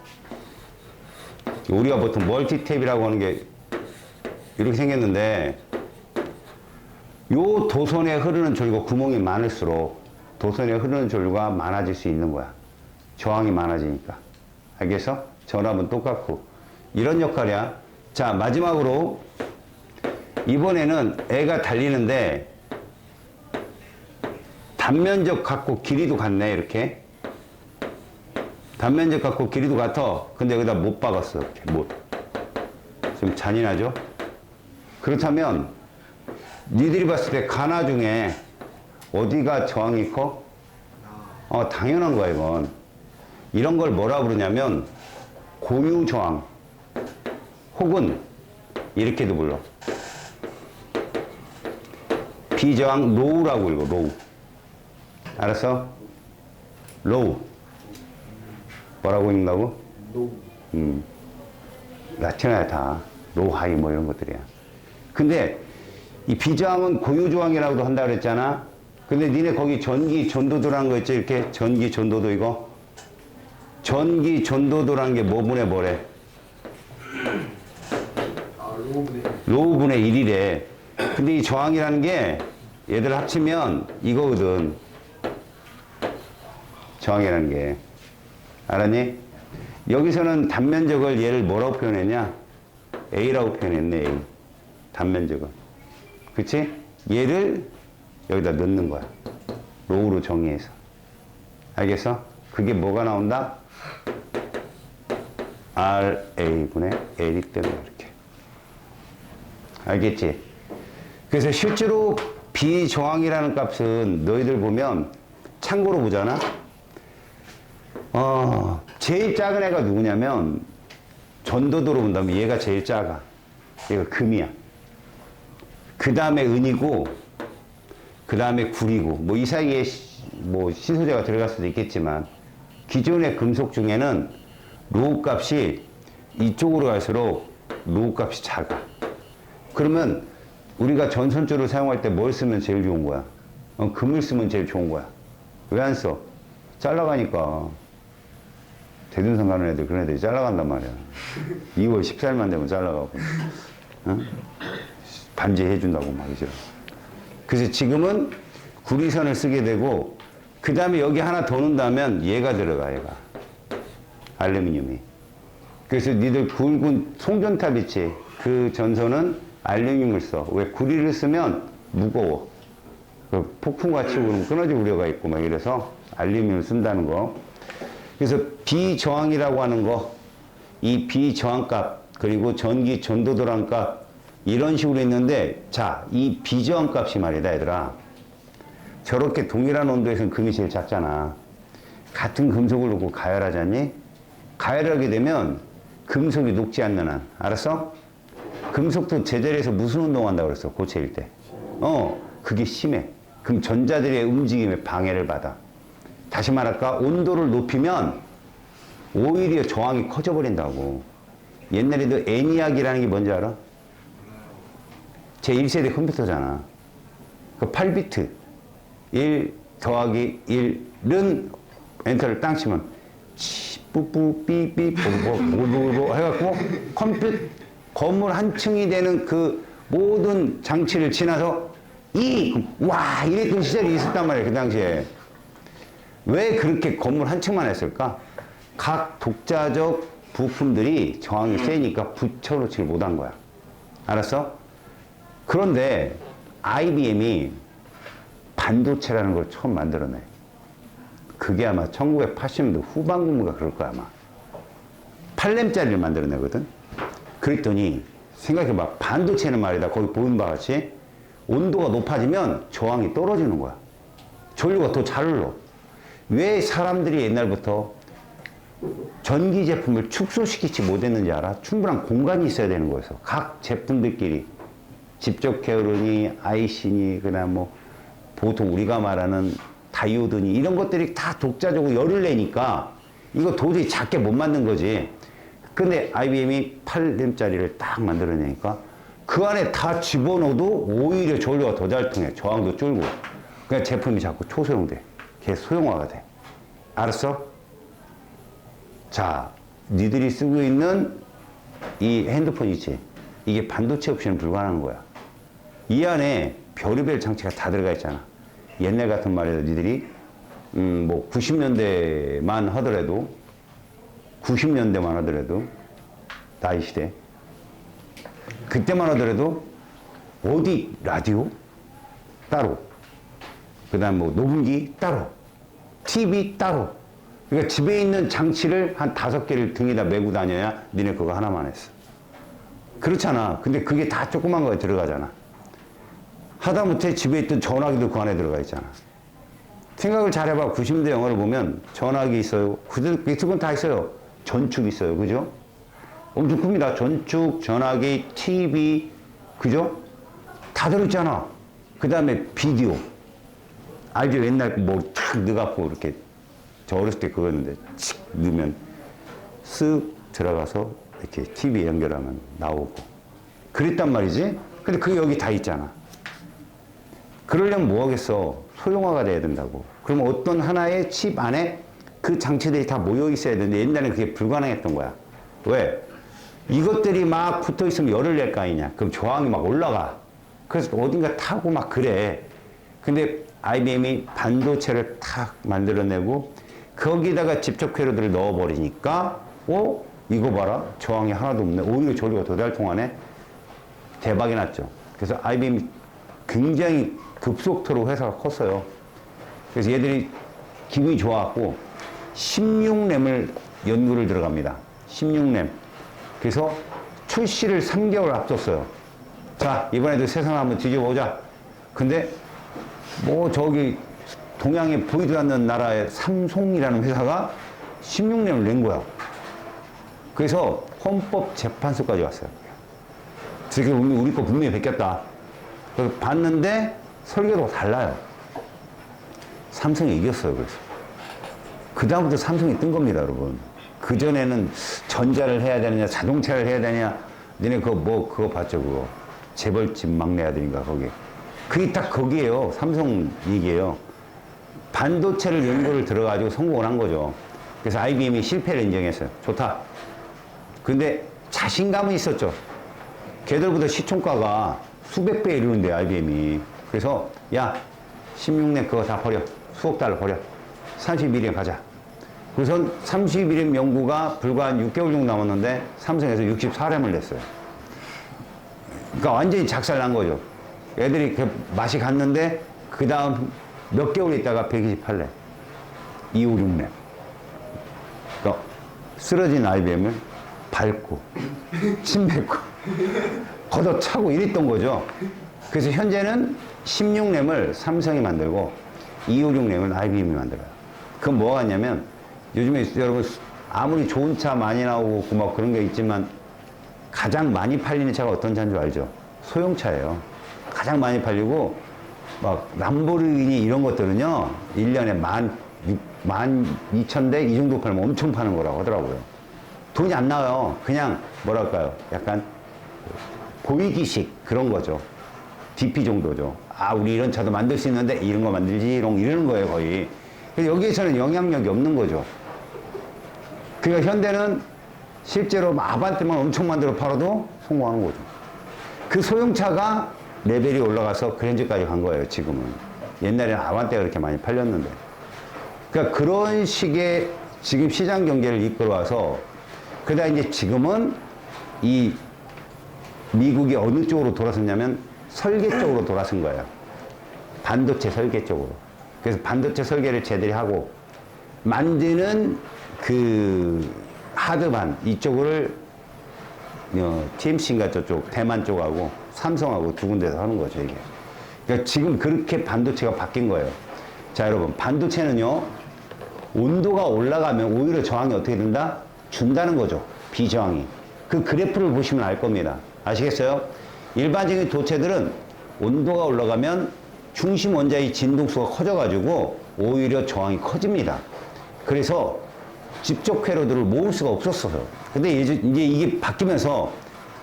우리가 보통 멀티탭이라고 하는 게 이렇게 생겼는데, 요 도선에 흐르는 줄과 구멍이 많을수록 도선에 흐르는 줄과 많아질 수 있는 거야. 저항이 많아지니까. 알겠어? 전압은 똑같고. 이런 역할이야. 자, 마지막으로 이번에는 애가 달리는데 단면적 같고 길이도 같네, 이렇게. 단면적 같고 길이도 같아. 근데 여기다 못 박았어, 이렇게. 못. 좀 잔인하죠? 그렇다면 니들이 봤을 때 가나 중에 어디가 저항이 커? 당연한 거야, 이건. 이런 걸 뭐라 부르냐면 고유 저항 혹은 이렇게도 불러. 비저항 로우라고 읽어, 로우. 알았어? 로우. 뭐라고 읽는다고? 노. 라틴어야 다. 로우, 하이 뭐 이런 것들이야. 근데 이 비저항은 고유저항이라고도 한다 그랬잖아. 근데 니네 거기 전기 전도도라는 거 있지? 이렇게 전기 전도도 이거. 전기 전도도라는 게 뭐분의 뭐래? 로우분의. 로우분의 1이래. 근데 이 저항이라는 게 얘들 합치면 이거거든. 저항이라는 게. 알았니? 여기서는 단면적을 얘를 뭐라고 표현했냐? A라고 표현했네, A. 단면적을. 그치? 얘를 여기다 넣는 거야. 로우로 정의해서. 알겠어? 그게 뭐가 나온다? RA분의 L이 때문에 이렇게. 알겠지? 그래서 실제로 비저항이라는 값은 너희들 보면 참고로 보잖아? 제일 작은 애가 누구냐면 전도도로 본다면 얘가 제일 작아. 얘가 금이야. 그 다음에 은이고, 그 다음에 구리고, 뭐 이 사이에 뭐 신소재가 들어갈 수도 있겠지만, 기존의 금속 중에는 로우 값이 이쪽으로 갈수록 로우 값이 작아. 그러면 우리가 전선줄을 사용할 때 뭘 쓰면 제일 좋은 거야? 금을 쓰면 제일 좋은 거야. 왜 안 써? 잘라가니까. 대둔선 가는 애들, 그런 애들이 잘라간단 말이야. 2월 14일만 되면 잘라가고. 어? 반제해준다고 막 이제. 그래서 지금은 구리선을 쓰게 되고, 그 다음에 여기 하나 더 넣는다면 얘가 들어가, 얘가. 알루미늄이. 그래서 니들 굵은 송전탑 있지? 그 전선은 알루미늄을 써. 왜? 구리를 쓰면 무거워. 그 폭풍같이 그러면 끊어질 우려가 있고 막 이래서 알루미늄을 쓴다는 거. 그래서 비저항이라고 하는 거, 이 비저항값, 그리고 전기 전도도량값, 이런 식으로 있는데, 자, 이 비저항값이 말이다, 얘들아. 저렇게 동일한 온도에서는 금이 제일 작잖아. 같은 금속을 놓고 가열하잖니? 가열하게 되면 금속이 녹지 않는 한. 알았어? 금속도 제자리에서 무슨 운동한다고 그랬어, 고체일 때. 그게 심해. 그럼 전자들의 움직임에 방해를 받아. 다시 말할까? 온도를 높이면 오히려 저항이 커져버린다고. 옛날에도 애니악이라는 게 뭔지 알아? 제 1세대 컴퓨터잖아. 그 8비트. 1 더하기 1은 엔터를 땅 치면 뿌뿌 삐삐 보고 해갖고 컴퓨터 건물 한 층이 되는 그 모든 장치를 지나서 와 이랬던 시절이 있었단 말이에요. 그 당시에. 왜 그렇게 건물 한 층만 했을까? 각 독자적 부품들이 저항이 세니까 붙여놓지를 못한 거야. 알았어? 그런데 IBM이 반도체라는 걸 처음 만들어내. 그게 아마 1980년대 후반부인가 그럴 거야, 아마. 8램짜리를 만들어내거든? 그랬더니, 생각해봐. 반도체는 말이다. 거기 보인 바와 같이 온도가 높아지면 저항이 떨어지는 거야. 전류가 더 잘 흘러. 왜 사람들이 옛날부터 전기 제품을 축소시키지 못했는지 알아? 충분한 공간이 있어야 되는 거였어. 각 제품들끼리. 집적 회로니, IC니, 그다음 뭐, 보통 우리가 말하는 다이오드니, 이런 것들이 다 독자적으로 열을 내니까, 이거 도저히 작게 못 만든 거지. 근데 IBM이 8램짜리를 딱 만들어내니까, 그 안에 다 집어넣어도 오히려 전류가 더 잘 통해. 저항도 줄고. 그러니까 제품이 자꾸 초소형돼. 계속 소형화가 돼. 알았어? 자, 니들이 쓰고 있는 이 핸드폰 있지? 이게 반도체 없이는 불가능한 거야. 이 안에 별의별 장치가 다 들어가 있잖아. 옛날 같은 말에도 니들이, 뭐, 90년대만 하더라도, 90년대만 하더라도, 나이 시대. 그때만 하더라도, 어디, 라디오? 따로. 그 다음 뭐, 녹음기? 따로. TV? 따로. 그러니까 집에 있는 장치를 한 5개를 등에다 메고 다녀야 니네 그거 하나만 했어. 그렇잖아. 근데 그게 다 조그만 거에 들어가잖아. 하다못해 집에 있던 전화기도 그 안에 들어가 있잖아. 생각을 잘 해봐. 90년대 영화를 보면 전화기 있어요. 그건 다 있어요. 전축 있어요. 그죠? 엄청 큽니다. 전축, 전화기, TV, 그죠? 다 들어있잖아. 그 다음에 비디오. 알죠? 옛날 뭐 탁 넣어갖고 이렇게, 저 어렸을 때 그거였는데, 칙 넣으면 쓱 들어가서 이렇게 TV 연결하면 나오고. 그랬단 말이지? 근데 그게 여기 다 있잖아. 그러려면 뭐 하겠어? 소형화가 돼야 된다고. 그러면 어떤 하나의 칩 안에 그 장치들이 다 모여 있어야 되는데 옛날에는 그게 불가능했던 거야. 왜? 이것들이 막 붙어 있으면 열을 낼 거 아니냐. 그럼 저항이 막 올라가. 그래서 어딘가 타고 막 그래. 근데 IBM이 반도체를 탁 만들어내고 거기다가 집적 회로들을 넣어버리니까 이거 봐라. 저항이 하나도 없네. 오히려 전류가 더 잘 통하네. 대박이 났죠. 그래서 IBM이 굉장히 급속도로 회사가 컸어요. 그래서 얘들이 기분이 좋아갖고 16램을 연구를 들어갑니다. 16램. 그래서 출시를 3개월 앞뒀어요. 자, 이번에도 세상 한번 뒤져보자. 근데 뭐 저기 동양에 보이도 않는 나라의 삼송이라는 회사가 16램을 낸 거야. 그래서 헌법재판소까지 왔어요. 지금 우리 거 분명히 베꼈다. 그래서 봤는데 설계도가 달라요. 삼성이 이겼어요. 그래서 그다음부터 삼성이 뜬 겁니다, 여러분. 그전에는 전자를 해야 되느냐, 자동차를 해야 되느냐, 너네 그거 봤죠, 그거. 재벌집 막내 아들인가, 거기. 그게 딱 거기에요. 삼성 얘기예요. 반도체를 연구를 들어가지고 성공을 한 거죠. 그래서 IBM이 실패를 인정했어요. 좋다. 근데 자신감은 있었죠. 걔들보다 시총가가 수백 배 이르는데 IBM이. 그래서 야 16년 그거 다 버려. 수억 달러 버려. 31년 가자. 우선 31년 연구가 불과 한 6개월 정도 남았는데 삼성에서 64렘을 냈어요. 그러니까 완전히 작살난 거죠. 애들이 그 맛이 갔는데 그 다음 몇 개월 있다가 128렘, 256렘. 그러니까 쓰러진 IBM을 밟고 침뱉고 걷어차고 이랬던 거죠. 그래서 현재는 16렘을 삼성이 만들고 256렘을 IBM이 만들어요. 그건 뭐가 같냐면 요즘에 여러분 아무리 좋은 차 많이 나오고 뭐 그런 게 있지만 가장 많이 팔리는 차가 어떤 차인 줄 알죠? 소형차예요. 가장 많이 팔리고 막 람보르기니 이런 것들은요 1년에 12,000대 이 정도 팔면 엄청 파는 거라고 하더라고요. 돈이 안 나와요. 그냥 뭐랄까요 약간 보이기식 그런 거죠. DP 정도죠. 아 우리 이런 차도 만들 수 있는데 이런 거 만들지롱 이러는 거예요 거의. 근데 여기에서는 영향력이 없는 거죠. 그러니까 현대는 실제로 아반떼만 엄청 만들어 팔아도 성공하는 거죠. 그 소형차가 레벨이 올라가서 그랜저까지 간 거예요 지금은. 옛날에는 아반떼가 그렇게 많이 팔렸는데. 그러니까 그런 식의 지금 시장 경제를 이끌어와서 그러다 이제 지금은 이 미국이 어느 쪽으로 돌아섰냐면 설계 쪽으로 돌아선 거예요. 반도체 설계 쪽으로. 그래서 반도체 설계를 쟤들이 하고 만드는 그 하드반 이쪽을 TMC인가 저쪽 대만 쪽하고 삼성하고 두 군데서 하는 거죠 이게. 그러니까 지금 그렇게 반도체가 바뀐 거예요. 자 여러분 반도체는요 온도가 올라가면 오히려 저항이 어떻게 된다? 준다는 거죠. 비저항이. 그 그래프를 보시면 알 겁니다. 아시겠어요? 일반적인 도체들은 온도가 올라가면 중심 원자의 진동수가 커져가지고 오히려 저항이 커집니다. 그래서 직접 회로들을 모을 수가 없었어요. 근데 이제 이게 바뀌면서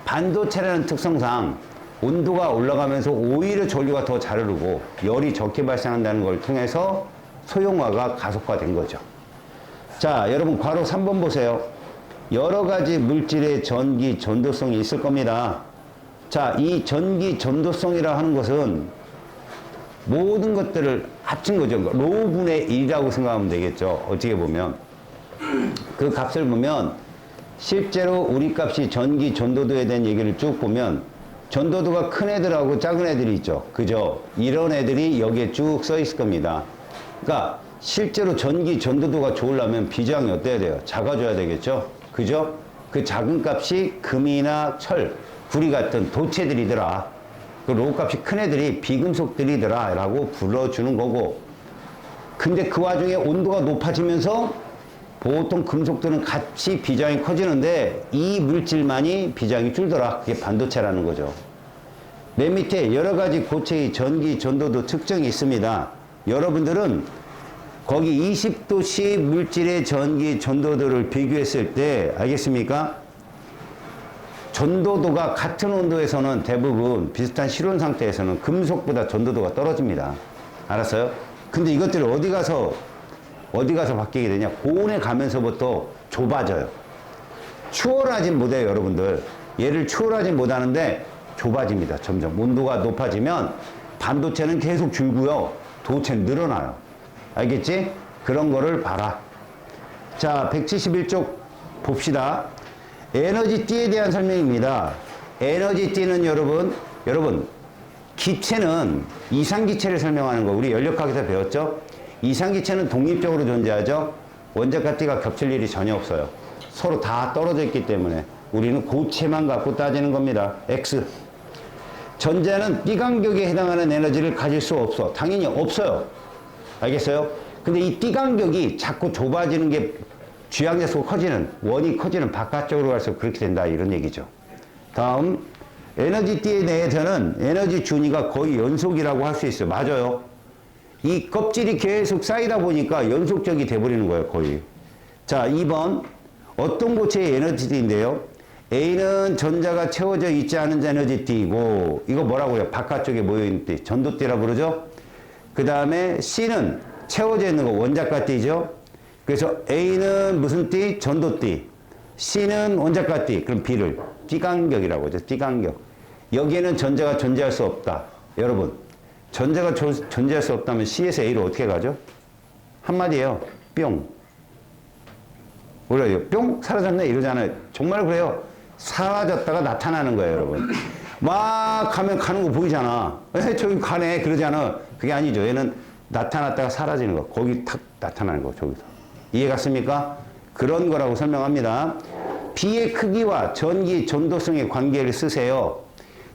반도체라는 특성상 온도가 올라가면서 오히려 전류가 더 잘 흐르고 열이 적게 발생한다는 걸 통해서 소형화가 가속화된 거죠. 자, 여러분 괄호 3번 보세요. 여러 가지 물질의 전기 전도성이 있을 겁니다. 자, 이 전기 전도성이라 하는 것은 모든 것들을 합친 거죠. 로분의 1이라고 생각하면 되겠죠. 어떻게 보면. 그 값을 보면 실제로 우리 값이 전기 전도도에 대한 얘기를 쭉 보면 전도도가 큰 애들하고 작은 애들이 있죠. 그죠? 이런 애들이 여기에 쭉 써 있을 겁니다. 그러니까 실제로 전기 전도도가 좋으려면 비저항이 어때야 돼요? 작아져야 되겠죠? 그죠? 그 작은 값이 금이나 철, 구리 같은 도체들이더라. 그 로우 값이 큰 애들이 비금속들이더라 라고 불러주는 거고, 근데 그 와중에 온도가 높아지면서 보통 금속들은 같이 비저항이 커지는데 이 물질만이 비저항이 줄더라. 그게 반도체라는 거죠. 맨 밑에 여러 가지 고체의 전기 전도도 특징이 있습니다. 여러분들은 거기 20도씨 물질의 전기 전도도를 비교했을 때 알겠습니까? 전도도가 같은 온도에서는 대부분 비슷한 실온 상태에서는 금속보다 전도도가 떨어집니다. 알았어요? 근데 이것들이 어디 가서 바뀌게 되냐? 고온에 가면서부터 좁아져요. 추월하진 못해요, 여러분들. 얘를 추월하진 못하는데 좁아집니다. 점점. 온도가 높아지면 반도체는 계속 줄고요. 도체는 늘어나요. 알겠지? 그런 거를 봐라. 자, 171쪽 봅시다. 에너지띠에 대한 설명입니다. 에너지띠는 여러분, 기체는 이상기체를 설명하는 거 우리 연력학에서 배웠죠? 이상기체는 독립적으로 존재하죠. 원자과 띠가 겹칠 일이 전혀 없어요. 서로 다 떨어져 있기 때문에 우리는 고체만 갖고 따지는 겁니다. X. 전자는 띠 간격에 해당하는 에너지를 가질 수 없어. 당연히 없어요. 알겠어요? 근데 이 띠 간격이 자꾸 좁아지는 게 주양자수가 커지는, 원이 커지는 바깥쪽으로 갈수록 그렇게 된다 이런 얘기죠. 다음 에너지띠에 대해서는 에너지 준위가 거의 연속이라고 할 수 있어요. 맞아요. 이 껍질이 계속 쌓이다 보니까 연속적이 돼버리는 거예요, 거의. 자, 2번. 어떤 고체의 에너지띠인데요. A는 전자가 채워져 있지 않은 에너지띠이고, 이거 뭐라고 해요? 바깥쪽에 모여있는 띠. 전도띠라 부르죠? 그 다음에 C는 채워져 있는 거 원자과 띠죠? 그래서 A는 무슨 띠? 전도띠. C는 원자가 띠. 그럼 B를 띠간격이라고 하죠. 띠간격. 여기에는 전자가 존재할 수 없다. 여러분, 전자가 존재할 수 없다면 C에서 A로 어떻게 가죠? 한마디예요. 뿅. 뭐래요? 뿅 사라졌네 이러잖아요. 정말 그래요. 사라졌다가 나타나는 거예요, 여러분. 막 가면 가는 거 보이잖아. 저기 가네 그러잖아. 그게 아니죠. 얘는 나타났다가 사라지는 거. 거기 탁 나타나는 거. 저기서. 이해 갔습니까? 그런 거라고 설명합니다. B의 크기와 전기 전도성의 관계를 쓰세요.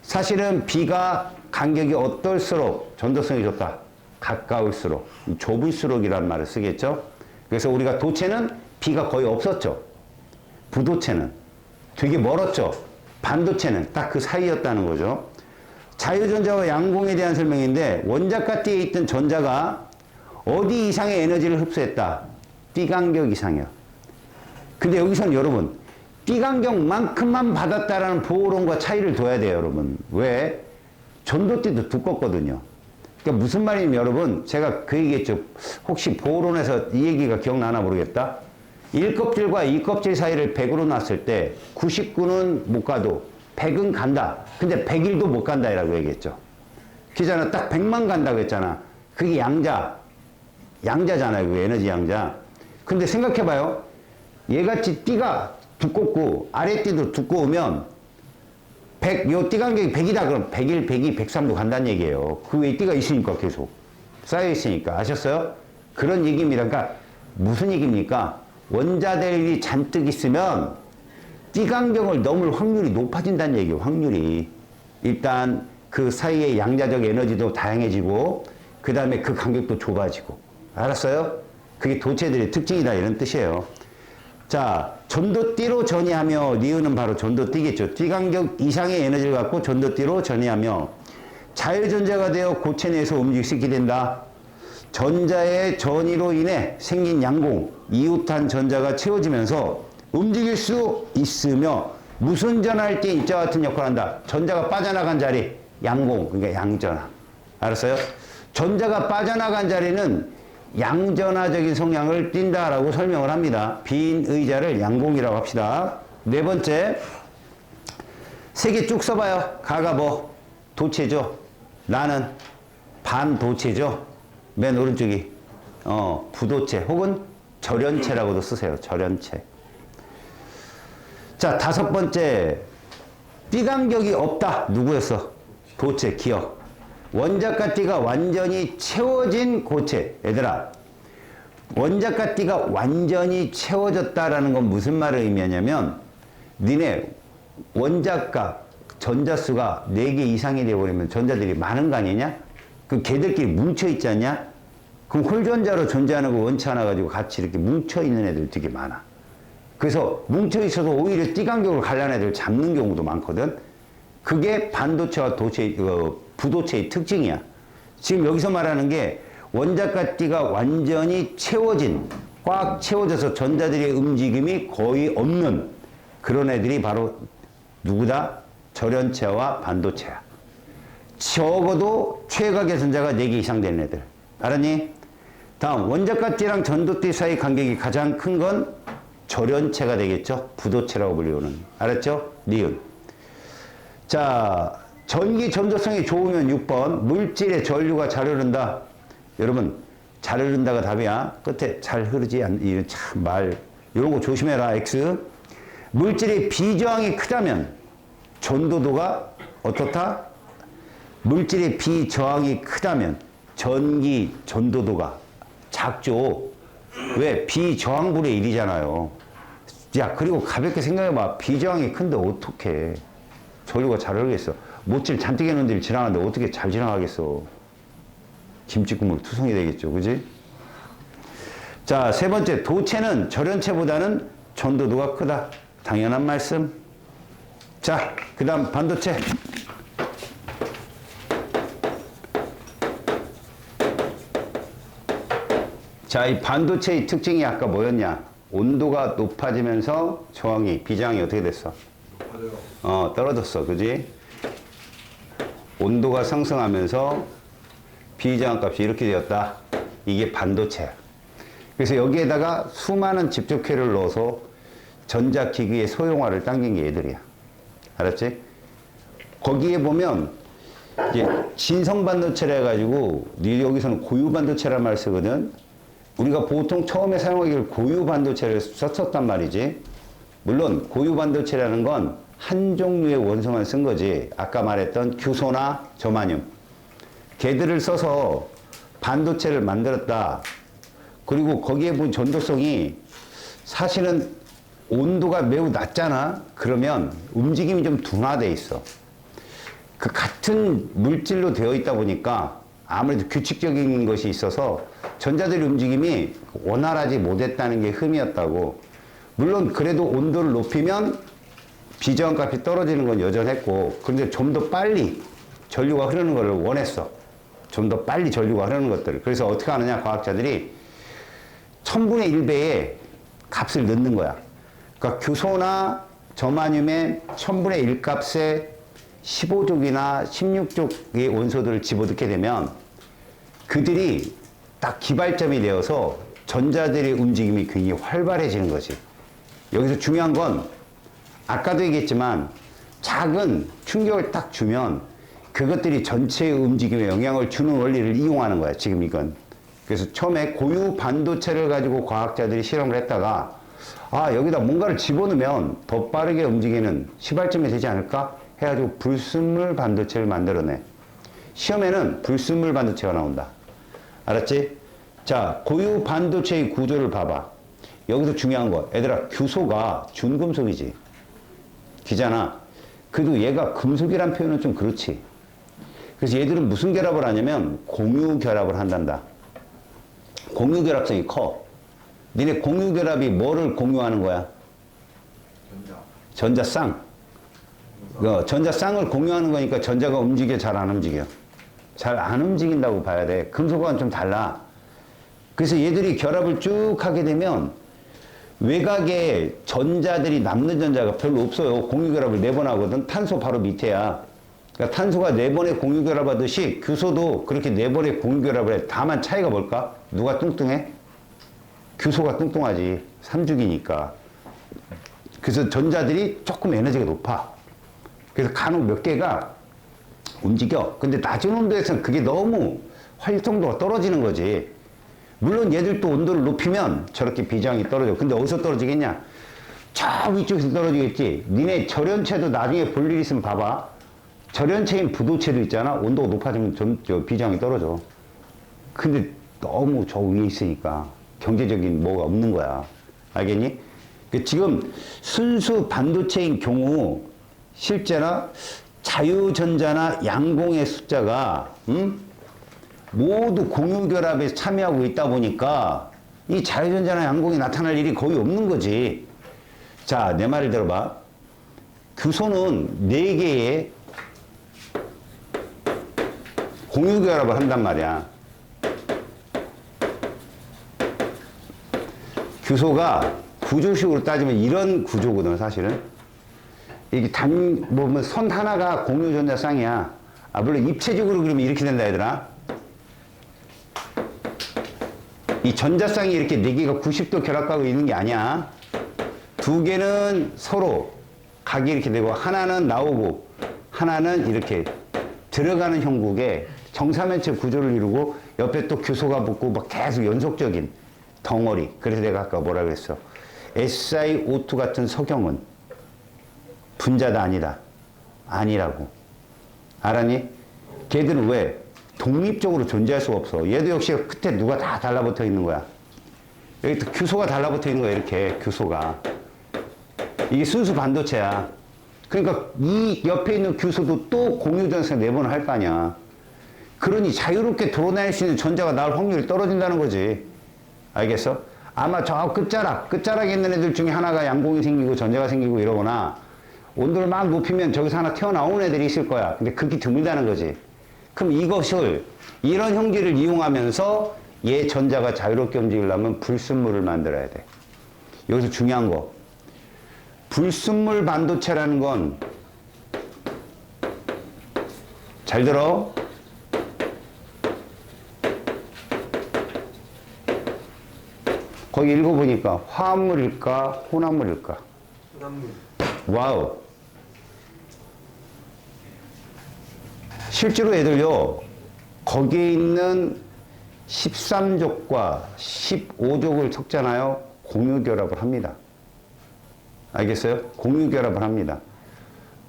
사실은 B가 간격이 어떨수록 전도성이 좋다. 가까울수록, 좁을수록이라는 말을 쓰겠죠. 그래서 우리가 도체는 B가 거의 없었죠. 부도체는 되게 멀었죠. 반도체는 딱 그 사이였다는 거죠. 자유전자와 양공에 대한 설명인데 원자가 띠에 있던 전자가 어디 이상의 에너지를 흡수했다? 띠간격 이상이요. 근데 여기서는 여러분 띠간격만큼만 받았다라는 보호론과 차이를 둬야 돼요, 여러분. 왜? 전도띠도 두껍거든요. 그러니까 무슨 말이냐면 여러분, 제가 그 얘기했죠. 혹시 보호론에서 이 얘기가 기억나나 모르겠다. 1껍질과 2껍질 사이를 100으로 놨을 때 99는 못 가도 100은 간다. 근데 100일도 못 간다라고 얘기했죠. 기자는 딱 100만 간다고 했잖아. 그게 양자잖아요. 그 에너지 양자. 근데 생각해봐요. 얘같이 띠가 두껍고 아랫띠도 두꺼우면 100, 요 띠간격이 100이다 그럼 101, 102, 103도 간다는 얘기예요. 그 외에 띠가 있으니까 계속 쌓여있으니까. 아셨어요? 그런 얘기입니다. 그러니까 무슨 얘기입니까? 원자들이 잔뜩 있으면 띠간격을 넘을 확률이 높아진다는 얘기예요. 확률이. 일단 그 사이의 양자적 에너지도 다양해지고 그 다음에 그 간격도 좁아지고. 알았어요? 그게 도체들의 특징이다 이런 뜻이에요. 자, 전도띠로 전이하며 니은은 바로 전도띠겠죠. 띠간격 이상의 에너지를 갖고 전도띠로 전이하며 자유전자가 되어 고체 내에서 움직일 수 있게 된다. 전자의 전이로 인해 생긴 양공, 이웃한 전자가 채워지면서 움직일 수 있으며 무슨 전할 때 입자와 같은 역할을 한다. 전자가 빠져나간 자리, 양공, 그러니까 양전하. 알았어요? 전자가 빠져나간 자리는 양전하적인 성향을 띈다라고 설명을 합니다. 빈 의자를 양공이라고 합시다. 네 번째, 세 개 쭉 써봐요. 가가 뭐? 도체죠. 나는 반도체죠. 맨 오른쪽이 부도체 혹은 절연체라고도 쓰세요. 절연체. 자, 다섯 번째, 띠간격이 없다. 누구였어? 도체, 기억. 원자가 띠가 완전히 채워진 고체. 얘들아, 원자가 띠가 완전히 채워졌다라는 건 무슨 말을 의미하냐면 니네 원자가 전자수가 4개 이상이 되어버리면 전자들이 많은 거 아니냐? 그 걔들끼리 뭉쳐있지 않냐? 그럼 홀전자로 존재하는 거 원치 않아 가지고 같이 이렇게 뭉쳐있는 애들 되게 많아. 그래서 뭉쳐있어서 오히려 띠간격을 갈라는 애들 잡는 경우도 많거든. 그게 반도체와 도체, 부도체의 특징이야. 지금 여기서 말하는 게 원자가 띠가 완전히 채워진, 꽉 채워져서 전자들의 움직임이 거의 없는 그런 애들이 바로 누구다? 절연체와 반도체야. 적어도 최각의 전자가 4개 이상 되는 애들. 알았니? 다음, 원자가 띠랑 전도띠 사이 간격이 가장 큰 건 절연체가 되겠죠? 부도체라고 불리우는. 알았죠? 니은. 자, 전기 전도성이 좋으면 6번 물질의 전류가 잘 흐른다. 여러분, 잘 흐른다가 답이야. 끝에 잘 흐르지 않는 이런 참 말 이런 거 조심해라. X. 물질의 비저항이 크다면 전도도가 어떻다? 물질의 비저항이 크다면 전기 전도도가 작죠. 왜? 비저항분의 1이잖아요. 야, 그리고 가볍게 생각해봐. 비저항이 큰데 어떡해. 전류가 잘 흐르겠어. 못질 잔뜩 해놓은 데를 지나가는데 어떻게 잘 지나가겠어. 김치국물 투성이 되겠죠. 그지? 자, 세 번째. 도체는 절연체보다는 전도도가 크다. 당연한 말씀. 자, 그 다음 반도체. 자, 이 반도체의 특징이 아까 뭐였냐? 온도가 높아지면서 저항이, 비저항이 어떻게 됐어? 높아져요. 떨어졌어. 그지? 온도가 상승하면서 비저항 값이 이렇게 되었다. 이게 반도체야. 그래서 여기에다가 수많은 집적회를 넣어서 전자기기의 소형화를 당긴 게 얘들이야. 알았지? 거기에 보면 이제 진성반도체라 해가지고 여기서는 고유반도체란 말 쓰거든. 우리가 보통 처음에 사용하기를 고유반도체를 썼단 말이지. 물론 고유반도체라는 건 한 종류의 원소만 쓴 거지. 아까 말했던 규소나 저마늄 걔들을 써서 반도체를 만들었다. 그리고 거기에 본 전도성이 사실은 온도가 매우 낮잖아. 그러면 움직임이 좀 둔화돼 있어. 그 같은 물질로 되어 있다 보니까 아무래도 규칙적인 것이 있어서 전자들의 움직임이 원활하지 못했다는 게 흠이었다고. 물론 그래도 온도를 높이면 비저항값이 떨어지는 건 여전했고, 그런데 좀 더 빨리 전류가 흐르는 것을 원했어. 좀 더 빨리 전류가 흐르는 것들. 그래서 어떻게 하느냐, 과학자들이 1000분의 1배의 값을 넣는 거야. 그러니까 규소나 저마늄의 1000분의 1 값에 15족이나 16족의 원소들을 집어넣게 되면 그들이 딱 기발점이 되어서 전자들의 움직임이 굉장히 활발해지는 거지. 여기서 중요한 건 아까도 얘기했지만 작은 충격을 딱 주면 그것들이 전체의 움직임에 영향을 주는 원리를 이용하는 거야, 지금 이건. 그래서 처음에 고유 반도체를 가지고 과학자들이 실험을 했다가 아, 여기다 뭔가를 집어넣으면 더 빠르게 움직이는 시발점이 되지 않을까? 해가지고 불순물 반도체를 만들어내. 시험에는 불순물 반도체가 나온다. 알았지? 자, 고유 반도체의 구조를 봐봐. 여기서 중요한 거. 얘들아, 규소가 준금속이지. 기잖아. 그래도 얘가 금속이란 표현은 좀 그렇지. 그래서 얘들은 무슨 결합을 하냐면 공유 결합을 한단다. 공유 결합성이 커. 니네 공유 결합이 뭐를 공유하는 거야? 전자쌍. 전자쌍을 공유하는 거니까 전자가 움직여, 잘 안 움직여? 잘 안 움직인다고 봐야 돼. 금속과는 좀 달라. 그래서 얘들이 결합을 쭉 하게 되면 외곽에 전자들이 남는 전자가 별로 없어요. 공유결합을 4번 하거든. 탄소 바로 밑에야. 그러니까 탄소가 4번의 공유결합 하듯이 규소도 그렇게 4번의 공유결합을 해. 다만 차이가 뭘까? 누가 뚱뚱해? 규소가 뚱뚱하지. 3죽이니까. 그래서 전자들이 조금 에너지가 높아. 그래서 간혹 몇 개가 움직여. 근데 낮은 온도에서는 그게 너무 활성도가 떨어지는 거지. 물론 얘들도 온도를 높이면 저렇게 비저항이 떨어져. 근데 어디서 떨어지겠냐? 저 위쪽에서 떨어지겠지. 니네 절연체도 나중에 볼 일 있으면 봐봐. 절연체인 부도체도 있잖아. 온도가 높아지면 비저항이 떨어져. 근데 너무 저 위에 있으니까 경제적인 뭐가 없는 거야. 알겠니? 지금 순수 반도체인 경우 실제나 자유전자나 양공의 숫자가 모두 공유결합에 참여하고 있다 보니까 이 자유전자나 양공이 나타날 일이 거의 없는 거지. 자, 내 말을 들어봐. 규소는 4개의 공유결합을 한단 말이야. 규소가 구조식으로 따지면 이런 구조거든, 사실은. 이게 보면 선 하나가 공유전자 쌍이야. 아, 물론 입체적으로 그러면 이렇게 된다, 얘들아. 이 전자쌍이 이렇게 4개가 90도 결합하고 있는 게 아니야. 2개는 서로 각이 이렇게 되고, 하나는 나오고, 하나는 이렇게 들어가는 형국에 정사면체 구조를 이루고, 옆에 또 규소가 붙고, 막 계속 연속적인 덩어리. 그래서 내가 아까 뭐라 그랬어? SiO2 같은 석영은 분자다, 아니다? 아니라고. 알았니? 걔들은 왜? 독립적으로 존재할 수가 없어. 얘도 역시 끝에 누가 다 달라붙어 있는 거야. 여기 또 규소가 달라붙어 있는 거야, 이렇게. 규소가. 이게 순수 반도체야. 그러니까 이 옆에 있는 규소도 또 공유전자 4번 할 거 아니야. 그러니 자유롭게 돌아다닐 수 있는 전자가 나올 확률이 떨어진다는 거지. 알겠어? 아마 저 끝자락에 있는 애들 중에 하나가 양공이 생기고 전자가 생기고 이러거나 온도를 막 높이면 저기서 하나 튀어나오는 애들이 있을 거야. 근데 그게 드물다는 거지. 그럼 이것을, 이런 형질을 이용하면서 얘 전자가 자유롭게 움직이려면 불순물을 만들어야 돼. 여기서 중요한 거. 불순물 반도체라는 건, 잘 들어. 거기 읽어보니까 화합물일까 혼합물일까? 소나무. 와우. 실제로 애들요, 거기에 있는 13족과 15족을 섞잖아요. 공유결합을 합니다. 알겠어요? 공유결합을 합니다.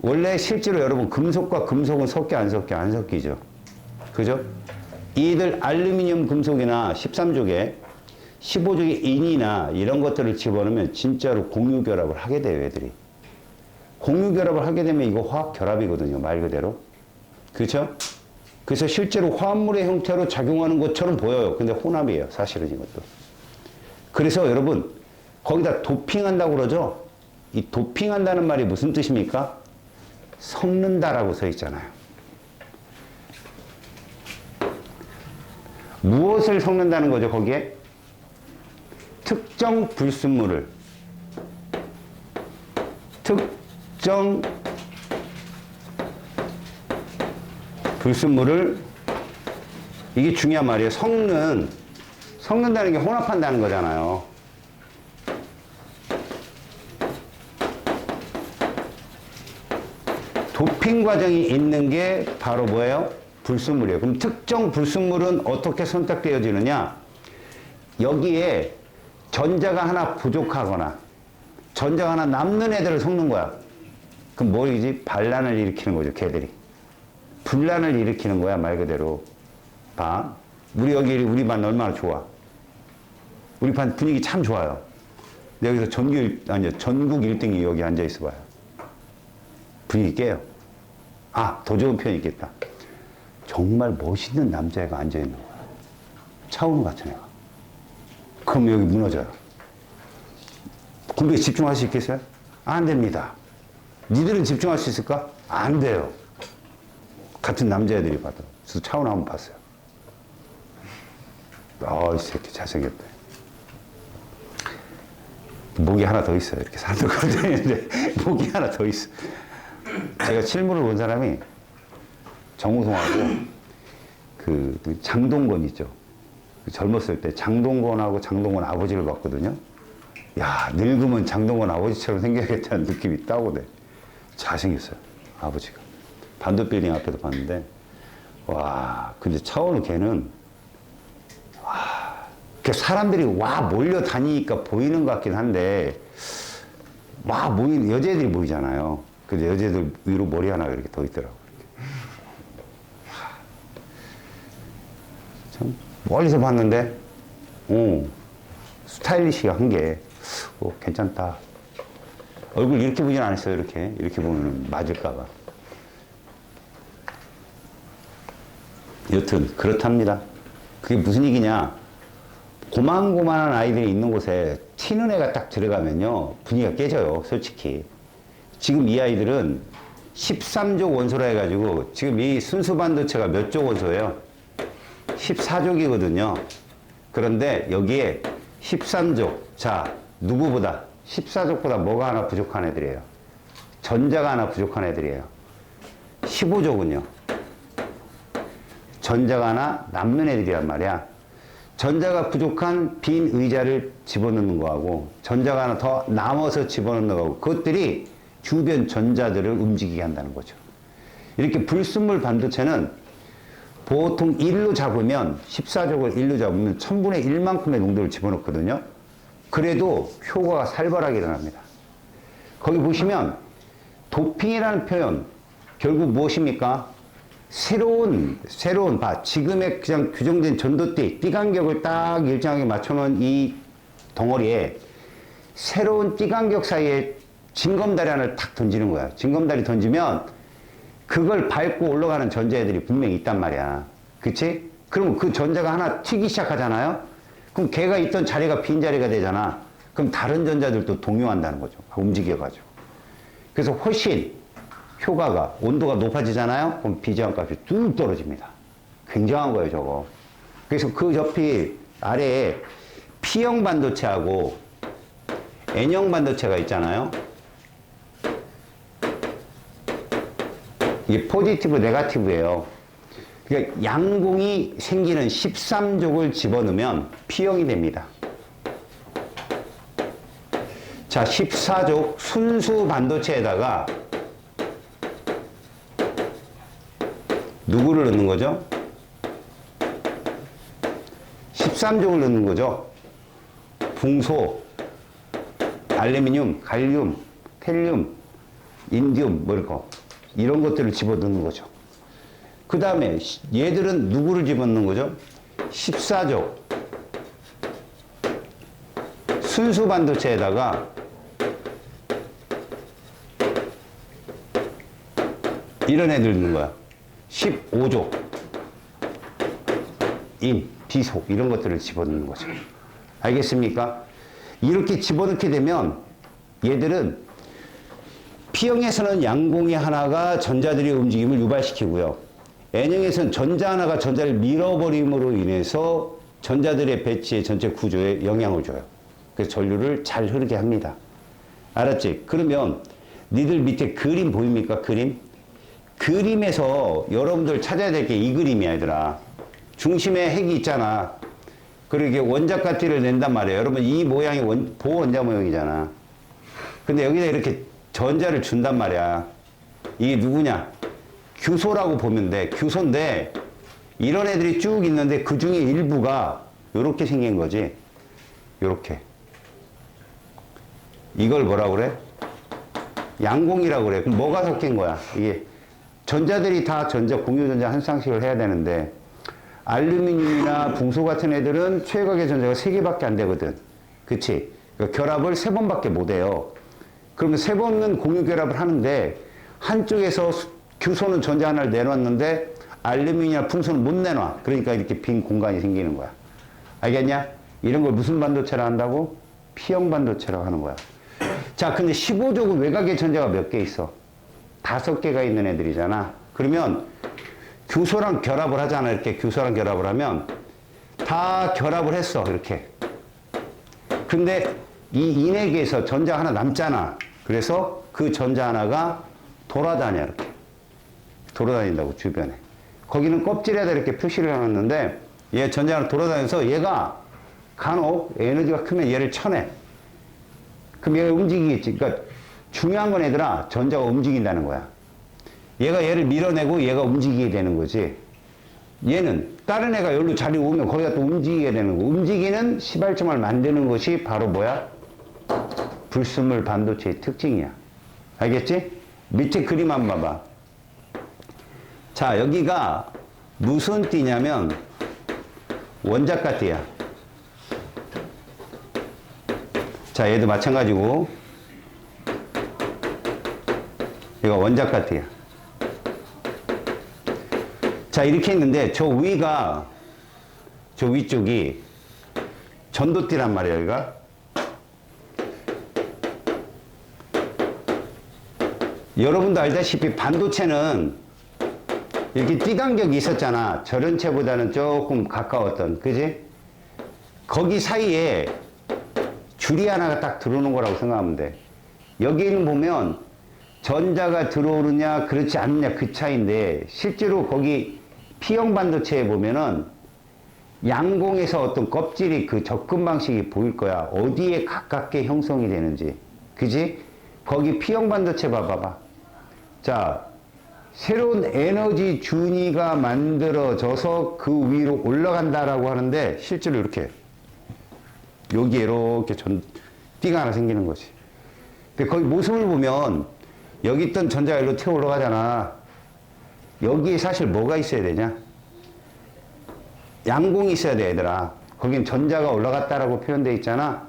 원래 실제로 여러분 금속과 금속은 섞여 안 섞여? 안 섞이죠. 그죠? 이들 알루미늄 금속이나 13족에 15족의 인이나 이런 것들을 집어넣으면 진짜로 공유결합을 하게 돼요, 애들이. 공유결합을 하게 되면 이거 화학결합이거든요, 말 그대로. 그렇죠? 그래서 실제로 화합물의 형태로 작용하는 것처럼 보여요. 근데 혼합이에요, 사실은 이것도. 그래서 여러분, 거기다 도핑한다고 그러죠? 이 도핑한다는 말이 무슨 뜻입니까? 섞는다라고 써 있잖아요. 무엇을 섞는다는 거죠, 거기에? 특정 불순물을. 특정 불순물을, 이게 중요한 말이에요. 섞는다는 게 혼합한다는 거잖아요. 도핑 과정이 있는 게 바로 뭐예요? 불순물이에요. 그럼 특정 불순물은 어떻게 선택되어지느냐? 여기에 전자가 하나 부족하거나 전자가 하나 남는 애들을 섞는 거야. 그럼 뭐이지? 반란을 일으키는 거죠, 걔들이. 분란을 일으키는 거야, 말 그대로. 봐. 우리 반 얼마나 좋아. 우리 반 분위기 참 좋아요. 여기서 전국 1등이 여기 앉아 있어 봐요. 분위기 깨요. 아, 더 좋은 표현이 있겠다. 정말 멋있는 남자애가 앉아 있는 거야. 차은우 같은 애가. 그럼 여기 무너져요. 공부에 집중할 수 있겠어요? 안 됩니다. 니들은 집중할 수 있을까? 안 돼요. 같은 남자애들이 봐도. 그래서 차은우 한번 봤어요. 이 새끼 잘생겼다. 목이 하나 더 있어요. 이렇게 사람들 걸리는데 목이 하나 더 있어. 제가 실물을 본 사람이 정우성하고 그 장동건 있죠. 젊었을 때 장동건하고 장동건 아버지를 봤거든요. 야, 늙으면 장동건 아버지처럼 생겨야겠다는 느낌이 있다고 돼. 잘생겼어요, 아버지가. 반도 빌딩 앞에서 봤는데, 와, 근데 차은우 걔는, 와, 사람들이 몰려다니니까 보이는 것 같긴 한데, 여자애들이 보이잖아요. 근데 여자애들 위로 머리 하나 이렇게 더 있더라고요. 참, 멀리서 봤는데, 스타일리시한 게, 괜찮다. 얼굴 이렇게 보진 않았어요, 이렇게. 이렇게 보면 맞을까봐. 여튼, 그렇답니다. 그게 무슨 얘기냐. 고만고만한 아이들이 있는 곳에 튀는 애가 딱 들어가면요, 분위기가 깨져요, 솔직히. 지금 이 아이들은 13족 원소라 해가지고, 지금 이 순수 반도체가 몇 족 원소예요? 14족이거든요. 그런데 여기에 13족, 자, 누구보다 14족보다 뭐가 하나 부족한 애들이에요? 전자가 하나 부족한 애들이에요. 15족은요? 전자가 하나 남는 애들이란 말이야. 전자가 부족한 빈 의자를 집어넣는 거하고 전자가 하나 더 남아서 집어넣는 거하고 그것들이 주변 전자들을 움직이게 한다는 거죠. 이렇게 불순물 반도체는 보통 1로 잡으면 14족을 1로 잡으면 1000분의 1만큼의 농도를 집어넣거든요. 그래도 효과가 살벌하게 일어납니다. 거기 보시면 도핑이라는 표현 결국 무엇입니까? 새로운 지금의 그냥 규정된 전도대 띠간격을 딱 일정하게 맞춰놓은 이 덩어리에 새로운 띠간격 사이에 징검다리 하나를 탁 던지는 거야. 징검다리 던지면 그걸 밟고 올라가는 전자애들이 분명히 있단 말이야. 그치? 그러면 그 전자가 하나 튀기 시작하잖아요? 그럼 걔가 있던 자리가 빈 자리가 되잖아. 그럼 다른 전자들도 동요한다는 거죠. 움직여가지고. 그래서 훨씬 효과가, 온도가 높아지잖아요? 그럼 비저항 값이 뚝 떨어집니다. 굉장한 거예요, 저거. 그래서 그 옆이 아래에 P형 반도체하고 N형 반도체가 있잖아요? 이게 포지티브, 네거티브예요. 그러니까 양공이 생기는 13족을 집어넣으면 P형이 됩니다. 자, 14족 순수 반도체에다가 누구를 넣는 거죠? 13족을 넣는 거죠. 붕소, 알루미늄, 갈륨, 텔륨, 인디움, 뭐 이런 것들을 집어넣는 거죠. 그 다음에 얘들은 누구를 집어넣는 거죠? 14족 순수 반도체에다가 이런 애들 넣는 거야. 15족 임, 비소 이런 것들을 집어넣는 거죠. 알겠습니까? 이렇게 집어넣게 되면 얘들은 P형에서는 양공이 하나가 전자들의 움직임을 유발시키고요. N형에서는 전자 하나가 전자를 밀어버림으로 인해서 전자들의 배치의 전체 구조에 영향을 줘요. 그래서 전류를 잘 흐르게 합니다. 알았지? 그러면 니들 밑에 그림 보입니까? 그림? 그림에서 여러분들 찾아야 될 게 이 그림이야, 얘들아. 중심에 핵이 있잖아. 그리고 이게 원자가티를 낸단 말이에요. 여러분, 이 모양이 보원자 모양이잖아. 근데 여기다 이렇게 전자를 준단 말이야. 이게 누구냐? 규소라고 보면 돼. 규소인데, 이런 애들이 쭉 있는데, 그 중에 일부가 요렇게 생긴 거지. 요렇게. 이걸 뭐라고 그래? 양공이라고 그래. 그럼 뭐가 섞인 거야? 이게 전자들이 다 공유전자 한 쌍씩을 해야 되는데, 알루미늄이나 붕소 같은 애들은 최각의 전자가 3개밖에 안 되거든. 그치? 그러니까 결합을 3번밖에 못 해요. 그러면 3번은 공유 결합을 하는데, 한쪽에서 규소는 전자 하나를 내놨는데, 알루미늄이나 붕소는 못 내놔. 그러니까 이렇게 빈 공간이 생기는 거야. 알겠냐? 이런 걸 무슨 반도체라 한다고? P형 반도체라고 하는 거야. 자, 근데 15족은 외곽의 전자가 몇 개 있어? 5개가 있는 애들이잖아. 그러면 규소랑 결합을 하잖아. 이렇게 규소랑 결합을 하면 다 결합을 했어. 이렇게. 근데 이 인액에서 전자 하나 남잖아. 그래서 그 전자 하나가 돌아다녀. 이렇게. 돌아다닌다고, 주변에. 거기는 껍질에다 이렇게 표시를 해놨는데 얘 전자가 돌아다니면서 얘가 간혹 에너지가 크면 얘를 쳐내. 그럼 얘가 움직이겠지. 그러니까 중요한 건 얘들아, 전자가 움직인다는 거야. 얘가 얘를 밀어내고 얘가 움직이게 되는 거지. 얘는 다른 애가 여기로 자리 오면 거기가 또 움직이게 되는 거. 움직이는 시발점을 만드는 것이 바로 뭐야? 불순물 반도체의 특징이야. 알겠지? 밑에 그림 한번 봐봐. 자, 여기가 무슨 띠냐면 원자가 띠야. 자, 얘도 마찬가지고 이거 원자가 띠야. 자, 이렇게 있는데 저 위가, 저 위쪽이 전도띠란 말이야. 여기가 여러분도 알다시피 반도체는 이렇게 띠 간격이 있었잖아. 절연체보다는 조금 가까웠던, 그지? 거기 사이에 줄이 하나가 딱 들어오는 거라고 생각하면 돼. 여기는 보면 전자가 들어오느냐 그렇지 않느냐 그 차이인데, 실제로 거기 P형 반도체에 보면은 양공에서 어떤 껍질이 그 접근 방식이 보일 거야. 어디에 가깝게 형성이 되는지. 그지? 거기 P형 반도체 봐봐봐. 자, 새로운 에너지 준위가 만들어져서 그 위로 올라간다라고 하는데, 실제로 이렇게 여기에 이렇게 띠가 하나 생기는 거지. 근데 거기 모습을 보면 여기 있던 전자가 일로 튀어 올라가잖아. 여기에 사실 뭐가 있어야 되냐? 양공이 있어야 돼, 얘들아. 거긴 전자가 올라갔다라고 표현되어 있잖아.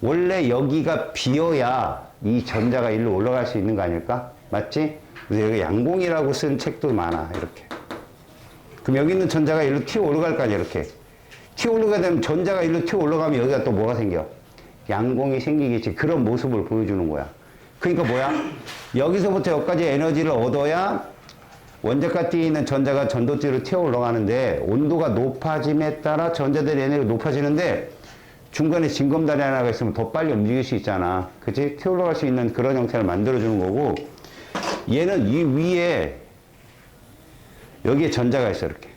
원래 여기가 비어야 이 전자가 일로 올라갈 수 있는 거 아닐까? 맞지? 그래서 여기 양공이라고 쓴 책도 많아, 이렇게. 그럼 여기 있는 전자가 일로 튀어 올라갈 거 아니야, 이렇게. 튀어 올라가게 되면 전자가 일로 튀어 올라가면 여기가 또 뭐가 생겨? 양공이 생기겠지. 그런 모습을 보여주는 거야. 그러니까 뭐야? 여기서부터 여기까지 에너지를 얻어야 원자가 띠에 있는 전자가 전도띠로 튀어 올라가는데, 온도가 높아짐에 따라 전자들의 에너지가 높아지는데, 중간에 징검다리 하나가 있으면 더 빨리 움직일 수 있잖아. 그치? 튀어 올라갈 수 있는 그런 형태를 만들어주는 거고, 얘는 이 위에, 여기에 전자가 있어, 이렇게.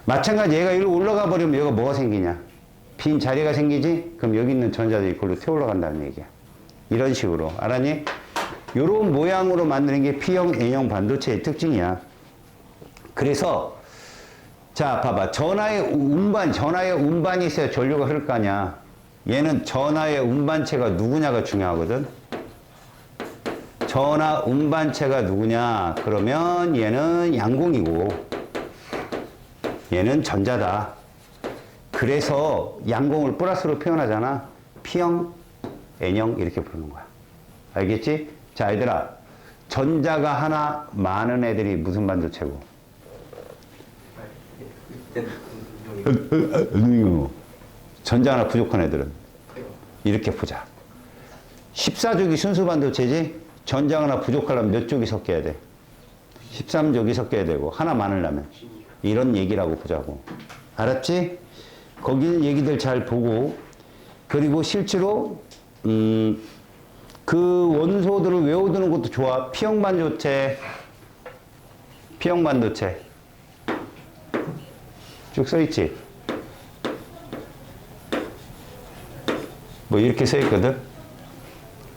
마찬가지 얘가 이리로 올라가 버리면 얘가 뭐가 생기냐? 빈 자리가 생기지? 그럼 여기 있는 전자들이 그걸로 태워 올라간다는 얘기야. 이런 식으로. 알았니? 요런 모양으로 만드는 게 P형, N형 반도체의 특징이야. 그래서 자, 봐봐. 전하의 운반이 있어야 전류가 흐를 거 아니야. 얘는 전하의 운반체가 누구냐가 중요하거든. 전하 운반체가 누구냐? 그러면 얘는 양공이고 얘는 전자다. 그래서 양공을 플러스로 표현하잖아. P형, N형 이렇게 부르는 거야. 알겠지? 자, 얘들아. 전자가 하나 많은 애들이 무슨 반도체고? 전자 하나 부족한 애들은 이렇게 보자. 14족이 순수 반도체지? 전자 하나 부족하려면 몇 족이 섞여야 돼? 13족이 섞여야 되고 하나 많으려면 이런 얘기라고 보자고. 알았지? 거기 얘기들 잘 보고 그리고 실제로 그 원소들을 외워두는 것도 좋아. P형 반도체 쭉 써있지? 뭐 이렇게 써있거든?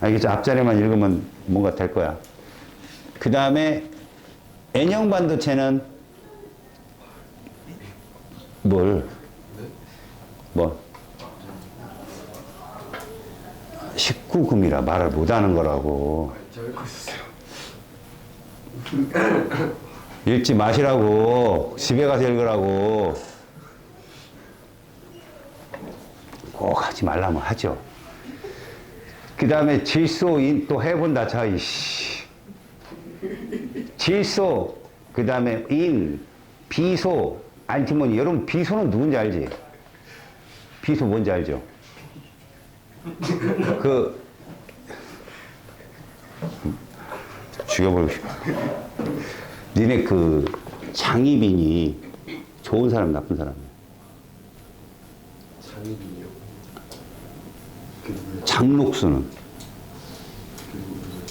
알겠죠? 앞자리만 읽으면 뭔가 될 거야. 그 다음에 N형 반도체는 뭘? 19금이라 말을 못하는 거라고. 저 읽고 있었어요. 읽지 마시라고. 집에 가서 읽으라고. 꼭 하지 말라면 하죠. 그 다음에 질소인 또 해본다. 자, 이씨. 질소, 그 다음에 인, 비소, 안티모니. 여러분, 비소는 누군지 알지? 비소 뭔지 알죠? 죽여버리고 싶어. 니네 장희빈이 좋은 사람, 나쁜 사람이야? 장희빈이요? 장록수는?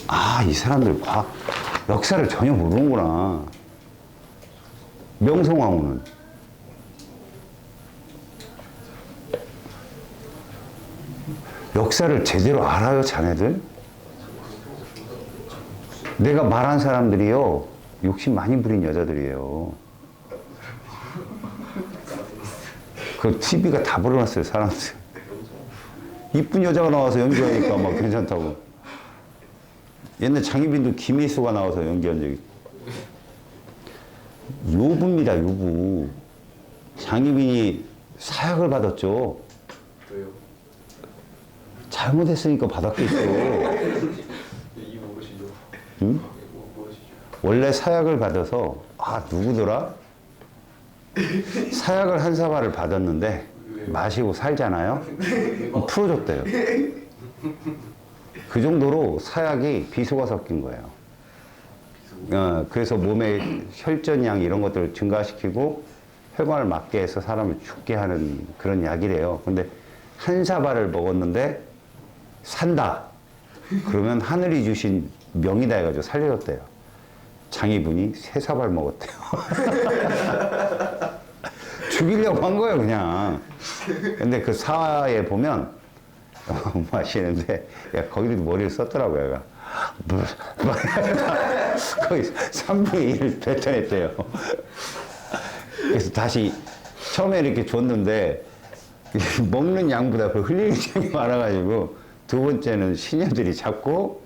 아, 이 사람들 역사를 전혀 모르는구나. 명성황후는? 역사를 제대로 알아요, 자네들? 내가 말한 사람들이요, 욕심 많이 부린 여자들이에요. 그 TV가 다 불어났어요, 사람들. 이쁜 여자가 나와서 연기하니까 막 괜찮다고. 옛날 장희빈도 김혜수가 나와서 연기한 적이. 요부입니다, 요부. 장희빈이 사약을 받았죠. 왜요? 잘못했으니까 받았겠죠. 이유 모르시죠? 응? 모르시죠? 원래 사약을 받아서, 누구더라? 사약을 한 사발을 받았는데, 마시고 살잖아요? 풀어줬대요. 그 정도로 사약이 비소가 섞인 거예요. 그래서 몸의 혈전량 이런 것들을 증가시키고 혈관을 막게 해서 사람을 죽게 하는 그런 약이래요. 근데 한 사발을 먹었는데 산다. 그러면 하늘이 주신 명이다 해가지고 살려줬대요. 장희분이 3사발 먹었대요. 죽이려고 한 거예요, 그냥. 근데 그 사에 보면 마시는데 거기도 머리를 썼더라고요. 얘가. 거의 3분의 1을 뱉어냈대요. 그래서 다시 처음에 이렇게 줬는데 먹는 양보다 그 흘리는 양이 많아가지고 두 번째는 시녀들이 잡고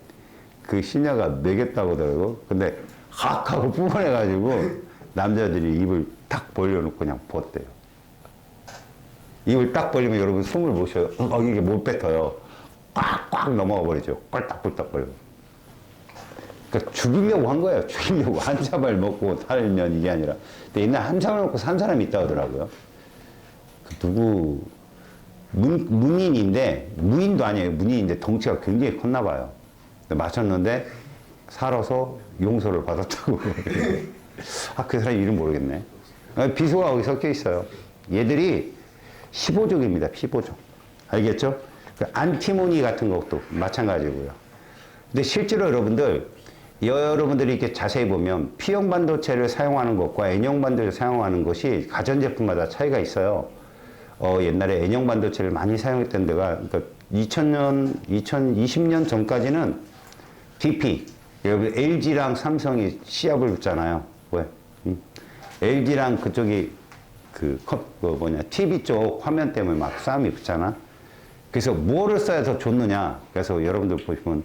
그 시녀가 먹였다고 하더라고. 근데 확 하고 뿜어내가지고 남자들이 입을 딱 벌려놓고 그냥 벗대요. 입을 딱 벌리면 여러분 숨을 못 쉬어요. 이게 못 뱉어요. 꽉꽉 넘어가 버리죠. 꼴딱꼴딱 거려. 그러니까 죽이려고 한 거예요. 죽이려고. 한 사발 먹고 살면 이게 아니라. 근데 옛날 한 사발 먹고 산 사람이 있다 하더라고요. 문인인데, 무인도 아니에요. 문인인데 덩치가 굉장히 컸나 봐요. 마셨는데 살아서 용서를 받았다고. 그 사람 이름 모르겠네. 비소가 거기 섞여 있어요. 얘들이 15족입니다. 15족. 알겠죠? 안티모니 같은 것도 마찬가지고요. 근데 실제로 여러분들이 이렇게 자세히 보면 P형 반도체를 사용하는 것과 N형 반도체를 사용하는 것이 가전제품마다 차이가 있어요. 옛날에 N형 반도체를 많이 사용했던 데가, 그러니까 2020년 전까지는 DP, 여기 LG랑 삼성이 시합을 붙잖아요. 왜? LG랑 그쪽이 TV 쪽 화면 때문에 막 싸움이 붙잖아. 그래서 뭐를 써야 더 좋느냐. 그래서 여러분들 보시면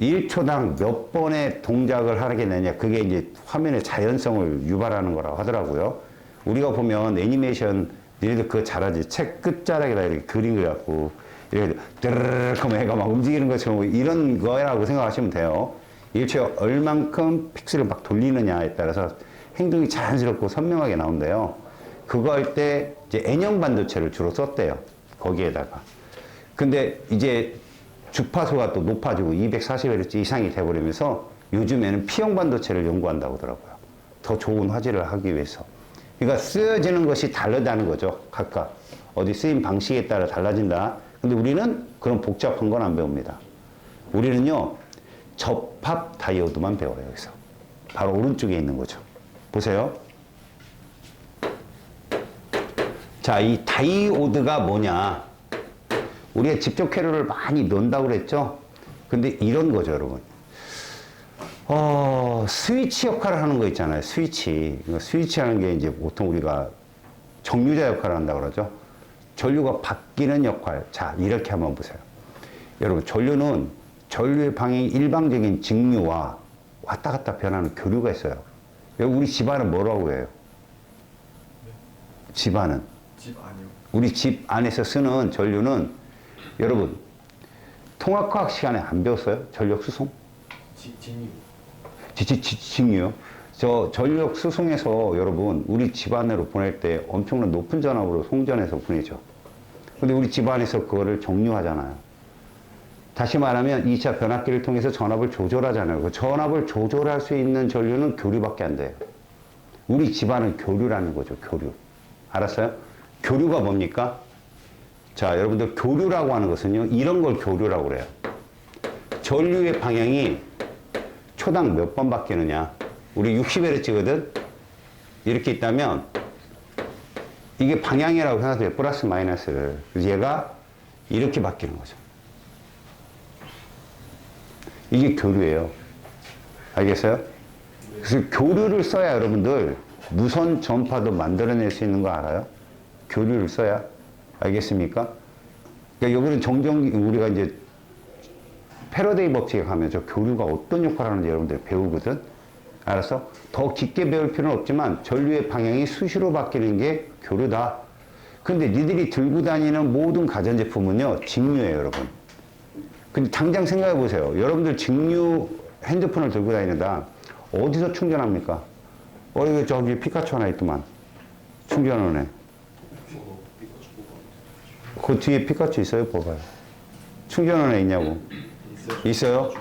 1초당 몇 번의 동작을 하게 되냐. 그게 이제 화면의 자연성을 유발하는 거라고 하더라고요. 우리가 보면 애니메이션, 니네들 그거 잘하지. 책 끝자락에다 이렇게 그림 그려갖고, 이렇게 드르륵 하면 애가 막 움직이는 것처럼 이런 거라고 생각하시면 돼요. 1초에 얼만큼 픽셀을 막 돌리느냐에 따라서 행동이 자연스럽고 선명하게 나온대요. 그거 할 때 이제 N형 반도체를 주로 썼대요. 거기에다가. 근데 이제 주파수가 또 높아지고 240Hz 이상이 돼버리면서 요즘에는 P형 반도체를 연구한다고 하더라고요. 더 좋은 화질을 하기 위해서. 그러니까 쓰여지는 것이 다르다는 거죠. 각각. 어디 쓰임 방식에 따라 달라진다. 근데 우리는 그런 복잡한 건 안 배웁니다. 우리는요, 접합 다이오드만 배워요, 여기서. 바로 오른쪽에 있는 거죠. 보세요. 자, 이 다이오드가 뭐냐. 우리가 직접 회로를 많이 넣는다고 그랬죠? 근데 이런 거죠, 여러분. 스위치 역할을 하는 거 있잖아요, 스위치. 스위치 하는 게 이제 보통 우리가 정류자 역할을 한다고 그러죠. 전류가 바뀌는 역할. 자, 이렇게 한번 보세요. 여러분, 전류의 방향이 일방적인 직류와 왔다 갔다 변하는 교류가 있어요. 여기 우리 집안은 뭐라고 해요? 집안은? 집 아니요. 우리 집 안에서 쓰는 전류는 여러분, 통합과학 시간에 안 배웠어요? 전력 수송? 직류. 직류요? 저 전력 수송에서 여러분, 우리 집안으로 보낼 때 엄청난 높은 전압으로 송전해서 보내죠. 근데 우리 집안에서 그거를 정류하잖아요. 다시 말하면 2차 변압기를 통해서 전압을 조절하잖아요. 그 전압을 조절할 수 있는 전류는 교류밖에 안 돼요. 우리 집안은 교류라는 거죠, 교류. 알았어요? 교류가 뭡니까? 자, 여러분들 교류라고 하는 것은요, 이런 걸 교류라고 그래요. 전류의 방향이 초당 몇 번 바뀌느냐. 우리 60Hz거든? 이렇게 있다면, 이게 방향이라고 생각해요. 플러스 마이너스를. 그래서 얘가 이렇게 바뀌는 거죠. 이게 교류예요. 알겠어요? 그래서 교류를 써야 여러분들 무선 전파도 만들어낼 수 있는 거 알아요? 교류를 써야. 알겠습니까? 그러니까 여기는 우리가 이제 패러데이 법칙에 가면 저 교류가 어떤 역할을 하는지 여러분들 배우거든? 알았어? 더 깊게 배울 필요는 없지만 전류의 방향이 수시로 바뀌는 게 교류다. 근데 니들이 들고 다니는 모든 가전제품은요, 직류예요, 여러분. 근데 당장 생각해 보세요. 여러분들 직류 핸드폰을 들고 다니는다. 어디서 충전합니까? 이거 저기 피카츄 하나 있더만. 충전원에. 그 뒤에 피카츄 있어요? 봐봐요. 충전원에 있냐고. 있어요?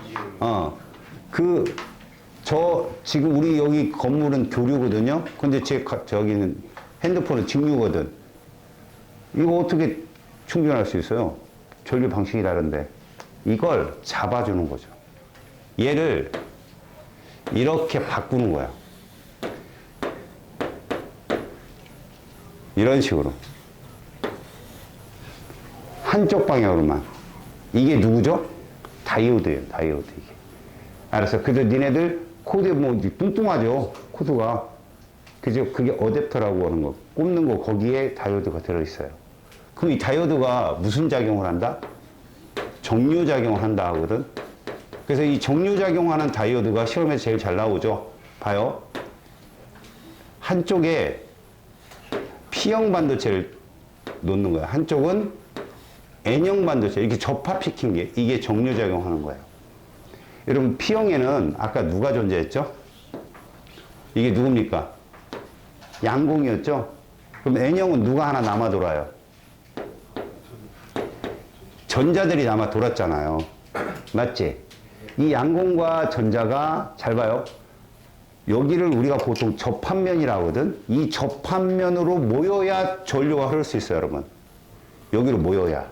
지금 우리 여기 건물은 교류거든요? 근데 저기는 핸드폰은 직류거든. 이거 어떻게 충전할 수 있어요? 전류 방식이 다른데. 이걸 잡아주는 거죠. 얘를 이렇게 바꾸는 거야. 이런 식으로. 한쪽 방향으로만. 이게 누구죠? 다이오드예요, 다이오드. 이게. 알았어. 그래서 니네들 코드에 뭐 뚱뚱하죠? 코드가. 그죠? 그게 어댑터라고 하는 거. 꼽는 거, 거기에 다이오드가 들어있어요. 그럼 이 다이오드가 무슨 작용을 한다? 정류작용을 한다 하거든. 그래서 이 정류작용하는 다이오드가 시험에서 제일 잘 나오죠. 봐요. 한쪽에 P형 반도체를 놓는 거야. 한쪽은 N형 반도체. 이렇게 접합시킨 게 이게 정류작용하는 거예요. 여러분, P형에는 아까 누가 존재했죠? 이게 누굽니까? 양공이었죠? 그럼 N형은 누가 하나 남아 돌아요? 전자들이 남아 돌았잖아요. 맞지? 이 양공과 전자가, 잘 봐요. 여기를 우리가 보통 접합면이라고 하거든. 이 접합면으로 모여야 전류가 흐를 수 있어요, 여러분. 여기로 모여야.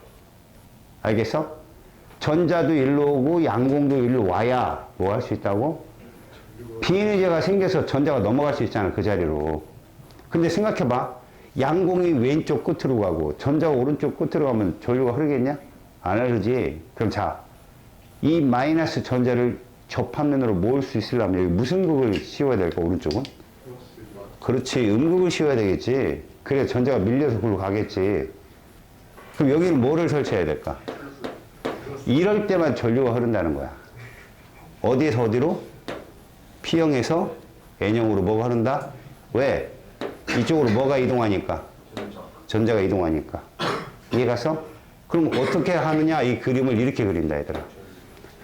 알겠어? 전자도 일로 오고 양공도 일로 와야 뭐 할 수 있다고? 비인의제가 생겨서 전자가 넘어갈 수 있잖아, 그 자리로. 근데 생각해봐. 양공이 왼쪽 끝으로 가고 전자가 오른쪽 끝으로 가면 전류가 흐르겠냐? 안 흐르지. 그럼 자, 이 마이너스 전자를 접합면으로 모을 수 있으려면 여기 무슨 극을 씌워야 될까, 오른쪽은? 그렇지, 음극을 씌워야 되겠지. 그래 전자가 밀려서 글로 가겠지. 그럼 여기는 뭐를 설치해야 될까? 이럴 때만 전류가 흐른다는 거야. 어디에서 어디로? P형에서 N형으로 뭐가 흐른다? 왜? 이쪽으로 뭐가 이동하니까? 전자가 이동하니까. 이해 갔어? 그럼 어떻게 하느냐? 이 그림을 이렇게 그린다, 얘들아.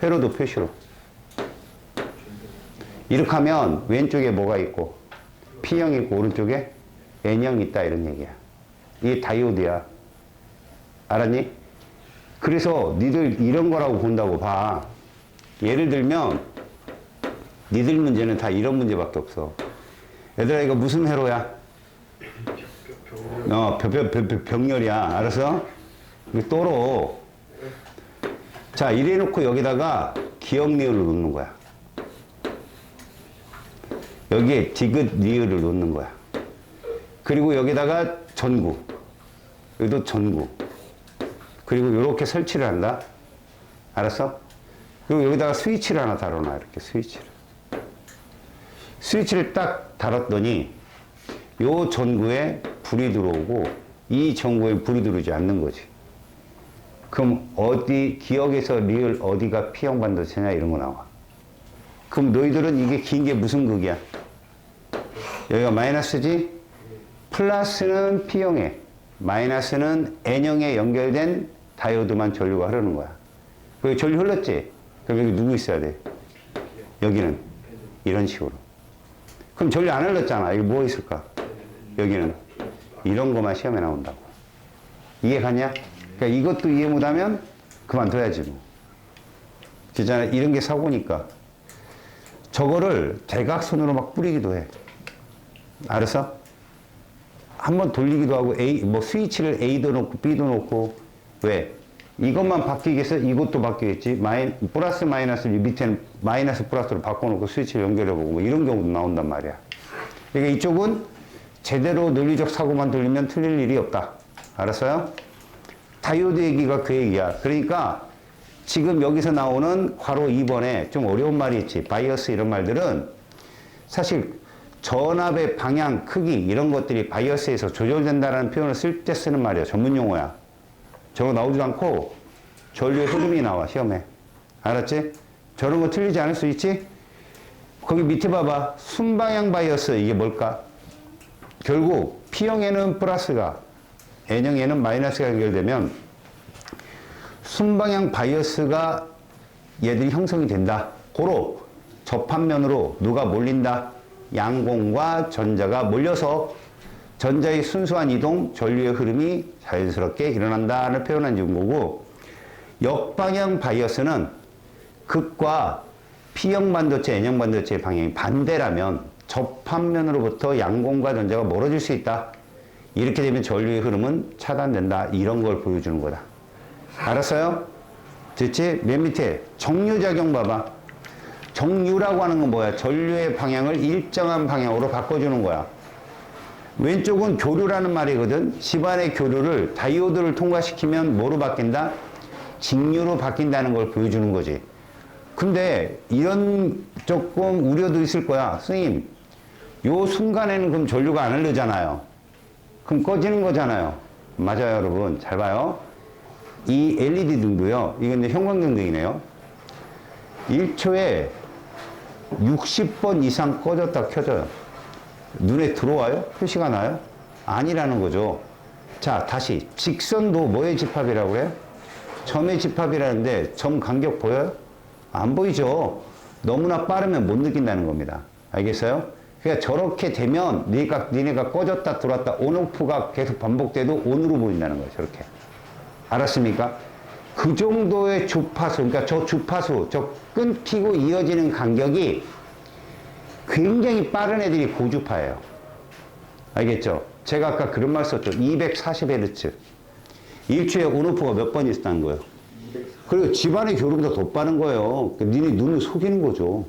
회로도 표시로. 이렇게 하면 왼쪽에 뭐가 있고 P형 있고 오른쪽에 N형 있다, 이런 얘기야. 이게 다이오드야. 알았니? 그래서 니들 이런 거라고 본다고 봐. 예를 들면 니들 문제는 다 이런 문제밖에 없어. 얘들아, 이거 무슨 회로야? 병렬이야. 알았어? 이거 또로. 자, 이래 놓고 여기다가 기억 리을을 놓는 거야. 여기에 디귿 리을을 놓는 거야. 그리고 여기다가 전구. 여기도 전구. 그리고 이렇게 설치를 한다. 알았어? 그리고 여기다가 스위치를 하나 달아놔. 이렇게 스위치를. 스위치를 딱 달았더니 요 전구에 불이 들어오고 이 전구에 불이 들어오지 않는 거지. 그럼 어디, 기억에서 리을 어디가 P형 반도체냐, 이런 거 나와. 그럼 너희들은 이게 긴 게 무슨 극이야? 여기가 마이너스지? 플러스는 P형에, 마이너스는 N형에 연결된 다이오드만 전류가 흐르는 거야. 여기 전류 흘렀지? 그럼 여기 누구 있어야 돼? 여기는 이런 식으로. 그럼 전류 안 흘렀잖아. 여기 뭐 있을까? 여기는 이런 것만 시험에 나온다고. 이해 가냐? 그러니까 이것도 이해 못하면 그만둬야지 뭐. 그잖아. 이런 게 사고니까. 저거를 대각선으로 막 뿌리기도 해. 알았어? 한번 돌리기도 하고, 뭐 스위치를 A도 놓고 B도 놓고. 왜? 이것만 바뀌겠어? 이것도 바뀌겠지? 플러스 마이너스 밑에는 마이너스 플러스로 바꿔놓고 스위치를 연결해보고 뭐 이런 경우도 나온단 말이야. 그러니까 이쪽은 제대로 논리적 사고만 돌리면 틀릴 일이 없다. 알았어요? 다이오드 얘기가 그 얘기야. 그러니까 지금 여기서 나오는 괄호 2번에 좀 어려운 말이 있지. 바이어스 이런 말들은 사실 전압의 방향, 크기 이런 것들이 바이어스에서 조절된다는 표현을 쓸 때 쓰는 말이야. 전문 용어야. 저거 나오지도 않고 전류의 흐름이 나와, 시험에. 알았지? 저런 거 틀리지 않을 수 있지? 거기 밑에 봐봐. 순방향 바이어스, 이게 뭘까? 결국 P형에는 플러스가, N형에는 마이너스가 연결되면 순방향 바이어스가 얘들이 형성이 된다. 고로 접합면으로 누가 몰린다? 양공과 전자가 몰려서 전자의 순수한 이동, 전류의 흐름이 자연스럽게 일어난다를 표현한 거고, 역방향 바이어스는 극과 P형 반도체, N형 반도체의 방향이 반대라면 접합면으로부터 양공과 전자가 멀어질 수 있다. 이렇게 되면 전류의 흐름은 차단된다. 이런 걸 보여주는 거다. 알았어요? 됐지? 맨 밑에 정류작용 봐봐. 정류라고 하는 건 뭐야? 전류의 방향을 일정한 방향으로 바꿔주는 거야. 왼쪽은 교류라는 말이거든. 집안의 교류를 다이오드를 통과시키면 뭐로 바뀐다? 직류로 바뀐다는 걸 보여주는 거지. 근데 이런 조금 우려도 있을 거야. 선생님, 요 순간에는 그럼 전류가 안 흐르잖아요. 그럼 꺼지는 거잖아요. 맞아요, 여러분. 잘 봐요. 이 LED 등도요. 이건 이제 형광등등이네요. 1초에 60번 이상 꺼졌다 켜져요. 눈에 들어와요? 표시가 나요? 아니라는 거죠. 자, 다시. 직선도 뭐의 집합이라고 그래요? 점의 집합이라는데 점 간격 보여요? 안 보이죠? 너무나 빠르면 못 느낀다는 겁니다. 알겠어요? 그러니까 저렇게 되면 니네가 꺼졌다 들어왔다 온오프가 계속 반복돼도 온으로 보인다는 거예요. 저렇게. 알았습니까? 그 정도의 주파수, 그러니까 저 주파수, 저 끊기고 이어지는 간격이 굉장히 빠른 애들이 고주파예요. 알겠죠? 제가 아까 그런 말 썼죠. 240Hz. 1초에 온오프가 몇 번 있었다는 거예요. 그리고 집안의 교류보다 더 빠른 거예요. 니네 눈을 속이는 거죠.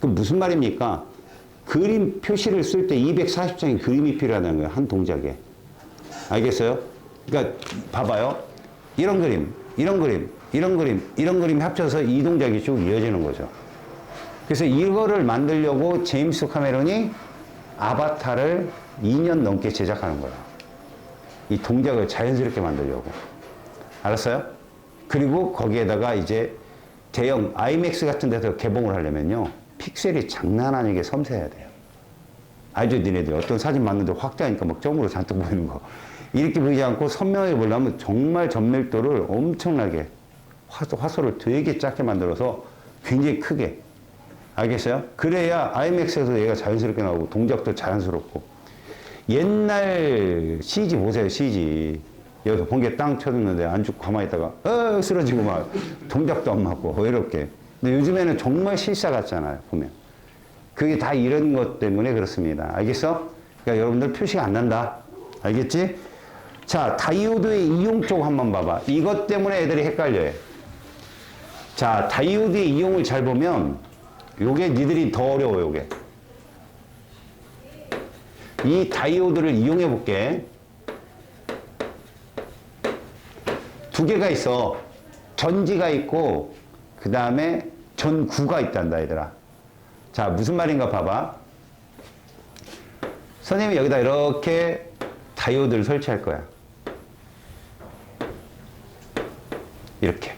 그 무슨 말입니까? 그림 표시를 쓸 때 240장의 그림이 필요하다는 거예요. 한 동작에. 알겠어요? 그러니까 봐봐요. 이런 그림, 이런 그림, 이런 그림, 이런 그림 합쳐서 이 동작이 쭉 이어지는 거죠. 그래서 이거를 만들려고 제임스 카메론이 아바타를 2년 넘게 제작하는 거야. 이 동작을 자연스럽게 만들려고. 알았어요? 그리고 거기에다가 이제 대형 아이맥스 같은 데서 개봉을 하려면요. 픽셀이 장난 아니게 섬세해야 돼요. 알죠? 니네들 어떤 사진 봤는데 확대하니까 막 점으로 잔뜩 보이는 거. 이렇게 보이지 않고 선명하게 보려면 정말 전밀도를 엄청나게 화소를 되게 작게 만들어서 굉장히 크게. 알겠어요? 그래야 아이맥스에서 얘가 자연스럽게 나오고 동작도 자연스럽고. 옛날 CG 보세요, CG. 여기서 번개 땅 쳐줬는데 안 죽고 가만히 있다가 쓰러지고 막 동작도 안 맞고 이렇게. 근데 요즘에는 정말 실사 같잖아요, 보면. 그게 다 이런 것 때문에 그렇습니다. 알겠어? 그러니까 여러분들 표시가 안 난다. 알겠지? 자, 다이오드의 이용 쪽 한번 봐봐. 이것 때문에 애들이 헷갈려요. 자, 다이오드의 이용을 잘 보면 요게 니들이 더 어려워, 요게. 이 다이오드를 이용해 볼게. 두 개가 있어. 전지가 있고 그 다음에 전구가 있단다, 얘들아. 자, 무슨 말인가 봐봐. 선생님이 여기다 이렇게 다이오드를 설치할 거야. 이렇게.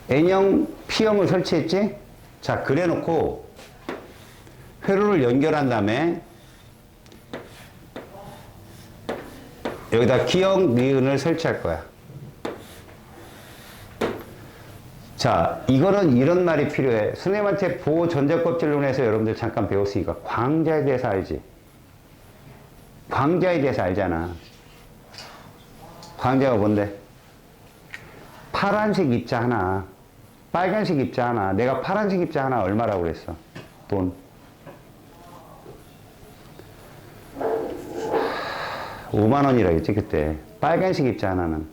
N형, P형을 설치했지? 자, 그래 놓고 회로를 연결한 다음에 여기다 기형, 니은을 설치할 거야. 자, 이거는 이런 말이 필요해. 선생님한테 보호 전자껍질론에서 여러분들 잠깐 배웠으니까 광자에 대해서 알지? 광자에 대해서 알잖아. 광자가 뭔데? 파란색 입자 하나, 빨간색 입자 하나. 내가 파란색 입자 하나 얼마라고 그랬어? 돈. 5만 원이라고 했지, 그때. 빨간색 입자 하나는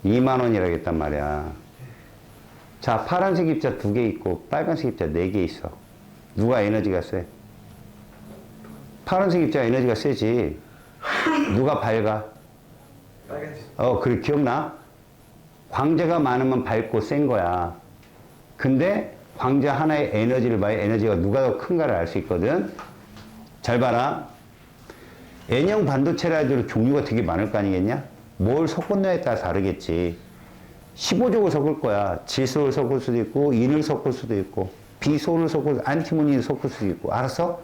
2만 원이라고 했단 말이야. 자, 파란색 입자 2개 있고 빨간색 입자 4개 있어. 누가 에너지가 세? 파란색 입자 에너지가 세지. 누가 밝아? 빨간색. 그래, 기억나? 광자가 많으면 밝고 센 거야. 근데 광자 하나의 에너지를 봐야 에너지가 누가 더 큰가를 알 수 있거든. 잘 봐라. N형 반도체라 해도 종류가 되게 많을 거 아니겠냐? 뭘 섞었냐에 따라 다르겠지. 15족을 섞을 거야. 질소를 섞을 수도 있고, 인을 섞을 수도 있고, 비소를 섞을, 안티모니를 섞을 수도 있고. 알았어?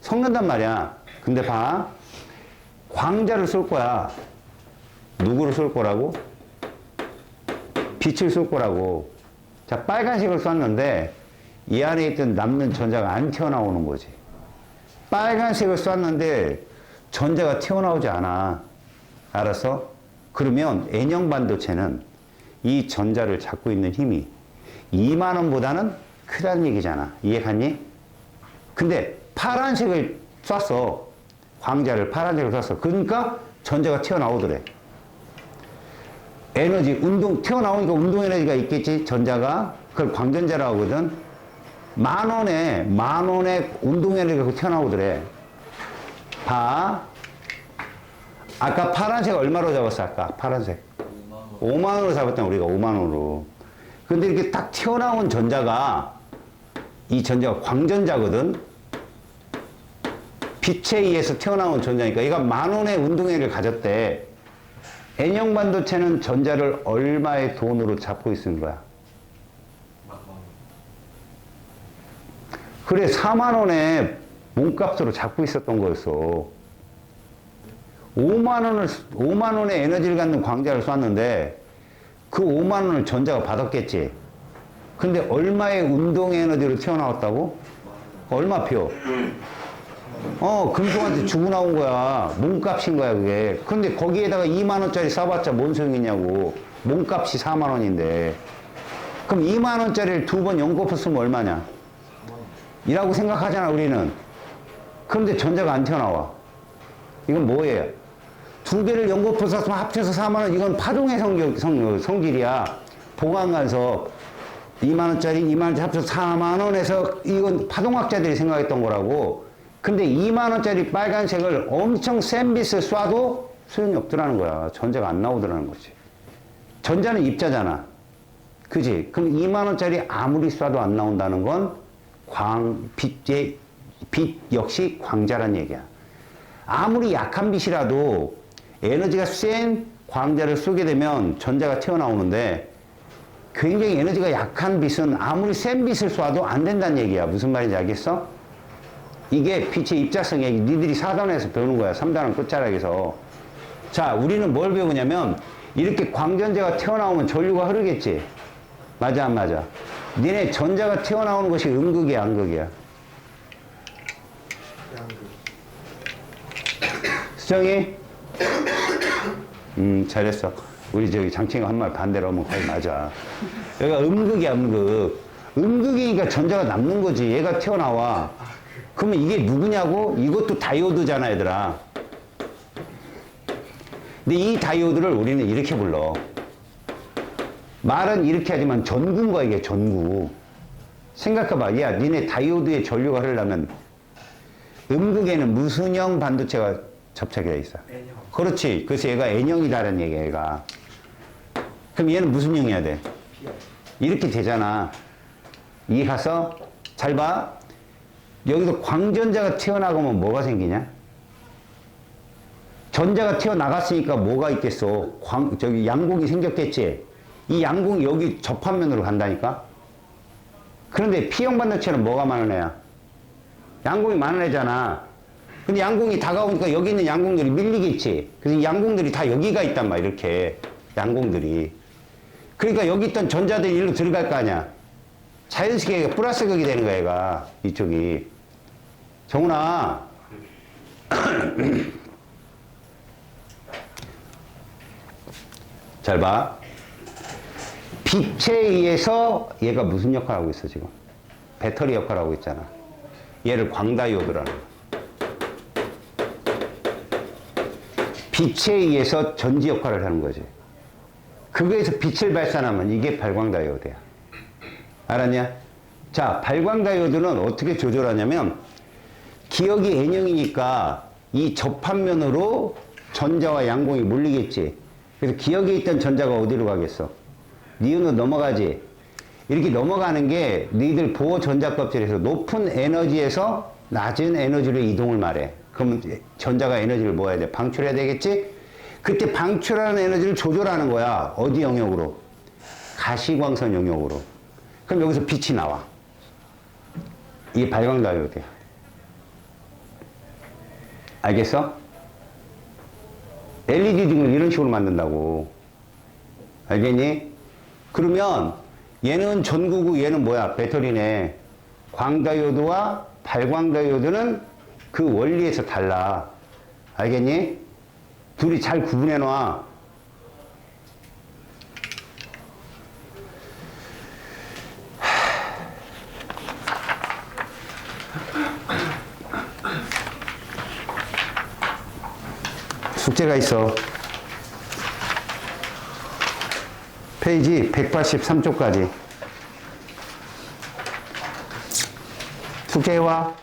섞는단 말이야. 근데 봐. 광자를 쏠 거야. 누구를 쏠 거라고? 빛을 쏠 거라고. 자, 빨간색을 쐈는데, 이 안에 있던 남는 전자가 안 튀어나오는 거지. 빨간색을 쐈는데, 전자가 튀어나오지 않아. 알았어? 그러면 N형 반도체는 이 전자를 잡고 있는 힘이 2만 원보다는 크다는 얘기잖아. 이해 갔니? 근데 파란색을 쐈어. 광자를 파란색을 쐈어. 그러니까 전자가 튀어나오더래. 에너지, 튀어나오니까 운동 에너지가 있겠지, 전자가. 그걸 광전자라고 하거든. 만 원의 운동 에너지가 튀어나오더래. 봐. 아까 파란색 얼마로 잡았어, 아까? 파란색. 5만 원으로 잡았잖아, 우리가 5만 원으로. 근데 이렇게 딱 튀어나온 전자가, 이 전자가 광전자거든? 빛에 의해서 튀어나온 전자니까 얘가 만 원의 운동회를 가졌대. N형 반도체는 전자를 얼마의 돈으로 잡고 있는 거야? 그래, 4만 원의 몸값으로 잡고 있었던 거였어. 5만 원의 에너지를 갖는 광자를 쐈는데 그 5만 원을 전자가 받았겠지. 근데 얼마의 운동 에너지로 튀어나왔다고? 얼마표? 금속한테 주고 나온 거야. 몸값인 거야, 그게. 근데 거기에다가 2만 원짜리 쏴봤자 뭔 소용이냐고. 몸값이 4만 원인데. 그럼 2만 원짜리를 2번 연거푸 쓰면 얼마냐? 이라고 생각하잖아, 우리는. 그런데 전자가 안 튀어나와. 이건 뭐예요? 2개를 연거푸 쐈으면 합쳐서 4만 원. 이건 파동의 성질이야. 보관간섭. 2만 원짜리 합쳐서 4만 원에서 이건 파동학자들이 생각했던 거라고. 근데 2만 원짜리 빨간색을 엄청 센 빛을 쏴도 소용이 없더라는 거야. 전자가 안 나오더라는 거지. 전자는 입자잖아. 그지? 그럼 2만 원짜리 아무리 쏴도 안 나온다는 건 빛 역시 광자란 얘기야. 아무리 약한 빛이라도 에너지가 센 광자를 쏘게 되면 전자가 튀어나오는데 굉장히 에너지가 약한 빛은 아무리 센 빛을 쏴도 안 된다는 얘기야. 무슨 말인지 알겠어? 이게 빛의 입자성 얘기 니들이 4단원에서 배우는 거야. 3단원 끝자락에서. 자, 우리는 뭘 배우냐면 이렇게 광전자가 튀어나오면 전류가 흐르겠지. 맞아 안 맞아? 니네 전자가 튀어나오는 것이 음극이야 양극이야? 양극. 수정이? 잘했어. 우리 저기 장친이가 한 말 반대로 하면 거의 맞아. 여기가 음극이야 음극. 음극이니까 전자가 남는 거지. 얘가 튀어나와. 그러면 이게 누구냐고? 이것도 다이오드잖아 얘들아. 근데 이 다이오드를 우리는 이렇게 불러. 말은 이렇게 하지만 전구인 거야 이게 전구. 생각해봐. 야 니네 다이오드에 전류가 흐르려면 음극에는 무슨 형 반도체가 접착이 돼 있어? N형. 그렇지. 그래서 얘가 N형이다라는 얘기야 얘가. 그럼 얘는 무슨 형이어야 돼? P형. 이렇게 되잖아. 이 가서 잘 봐. 여기서 광전자가 튀어나가면 뭐가 생기냐? 전자가 튀어나갔으니까 뭐가 있겠어? 저기 양공이 생겼겠지? 이 양공이 여기 접합면으로 간다니까? 그런데 P형 반도체는 뭐가 많은 애야? 양공이 많은 애잖아. 근데 양공이 다가오니까 여기 있는 양공들이 밀리겠지? 그래서 이 양공들이 다 여기가 있단 말이야, 이렇게. 양공들이. 그러니까 여기 있던 전자들이 일로 들어갈 거 아니야? 자연스럽게 얘가 플러스 극이 되는 거야, 얘가. 이쪽이. 정훈아. 잘 봐. 빛에 의해서 얘가 무슨 역할을 하고 있어, 지금? 배터리 역할을 하고 있잖아. 얘를 광다이오드라는 거야. 빛에 의해서 전지 역할을 하는 거지. 그거에서 빛을 발산하면 이게 발광다이오드야. 알았냐? 자, 발광다이오드는 어떻게 조절하냐면 기역이 N형이니까 이 접합면으로 전자와 양공이 몰리겠지. 그래서 기역에 있던 전자가 어디로 가겠어? 니은으로 넘어가지. 이렇게 넘어가는 게 너희들 보호 전자 껍질에서 높은 에너지에서 낮은 에너지로 이동을 말해. 그러면 전자가 에너지를 모아야 돼. 방출해야 되겠지? 그때 방출하는 에너지를 조절하는 거야. 어디 영역으로? 가시광선 영역으로. 그럼 여기서 빛이 나와. 이게 발광다이오드야. 알겠어? LED 등을 이런 식으로 만든다고. 알겠니? 그러면 얘는 전구고 얘는 뭐야? 배터리네. 광다이오드와 발광다이오드는 그 원리에서 달라. 알겠니? 둘이 잘 구분해 놔. 숙제가 있어. 페이지 183쪽까지. 숙제해와.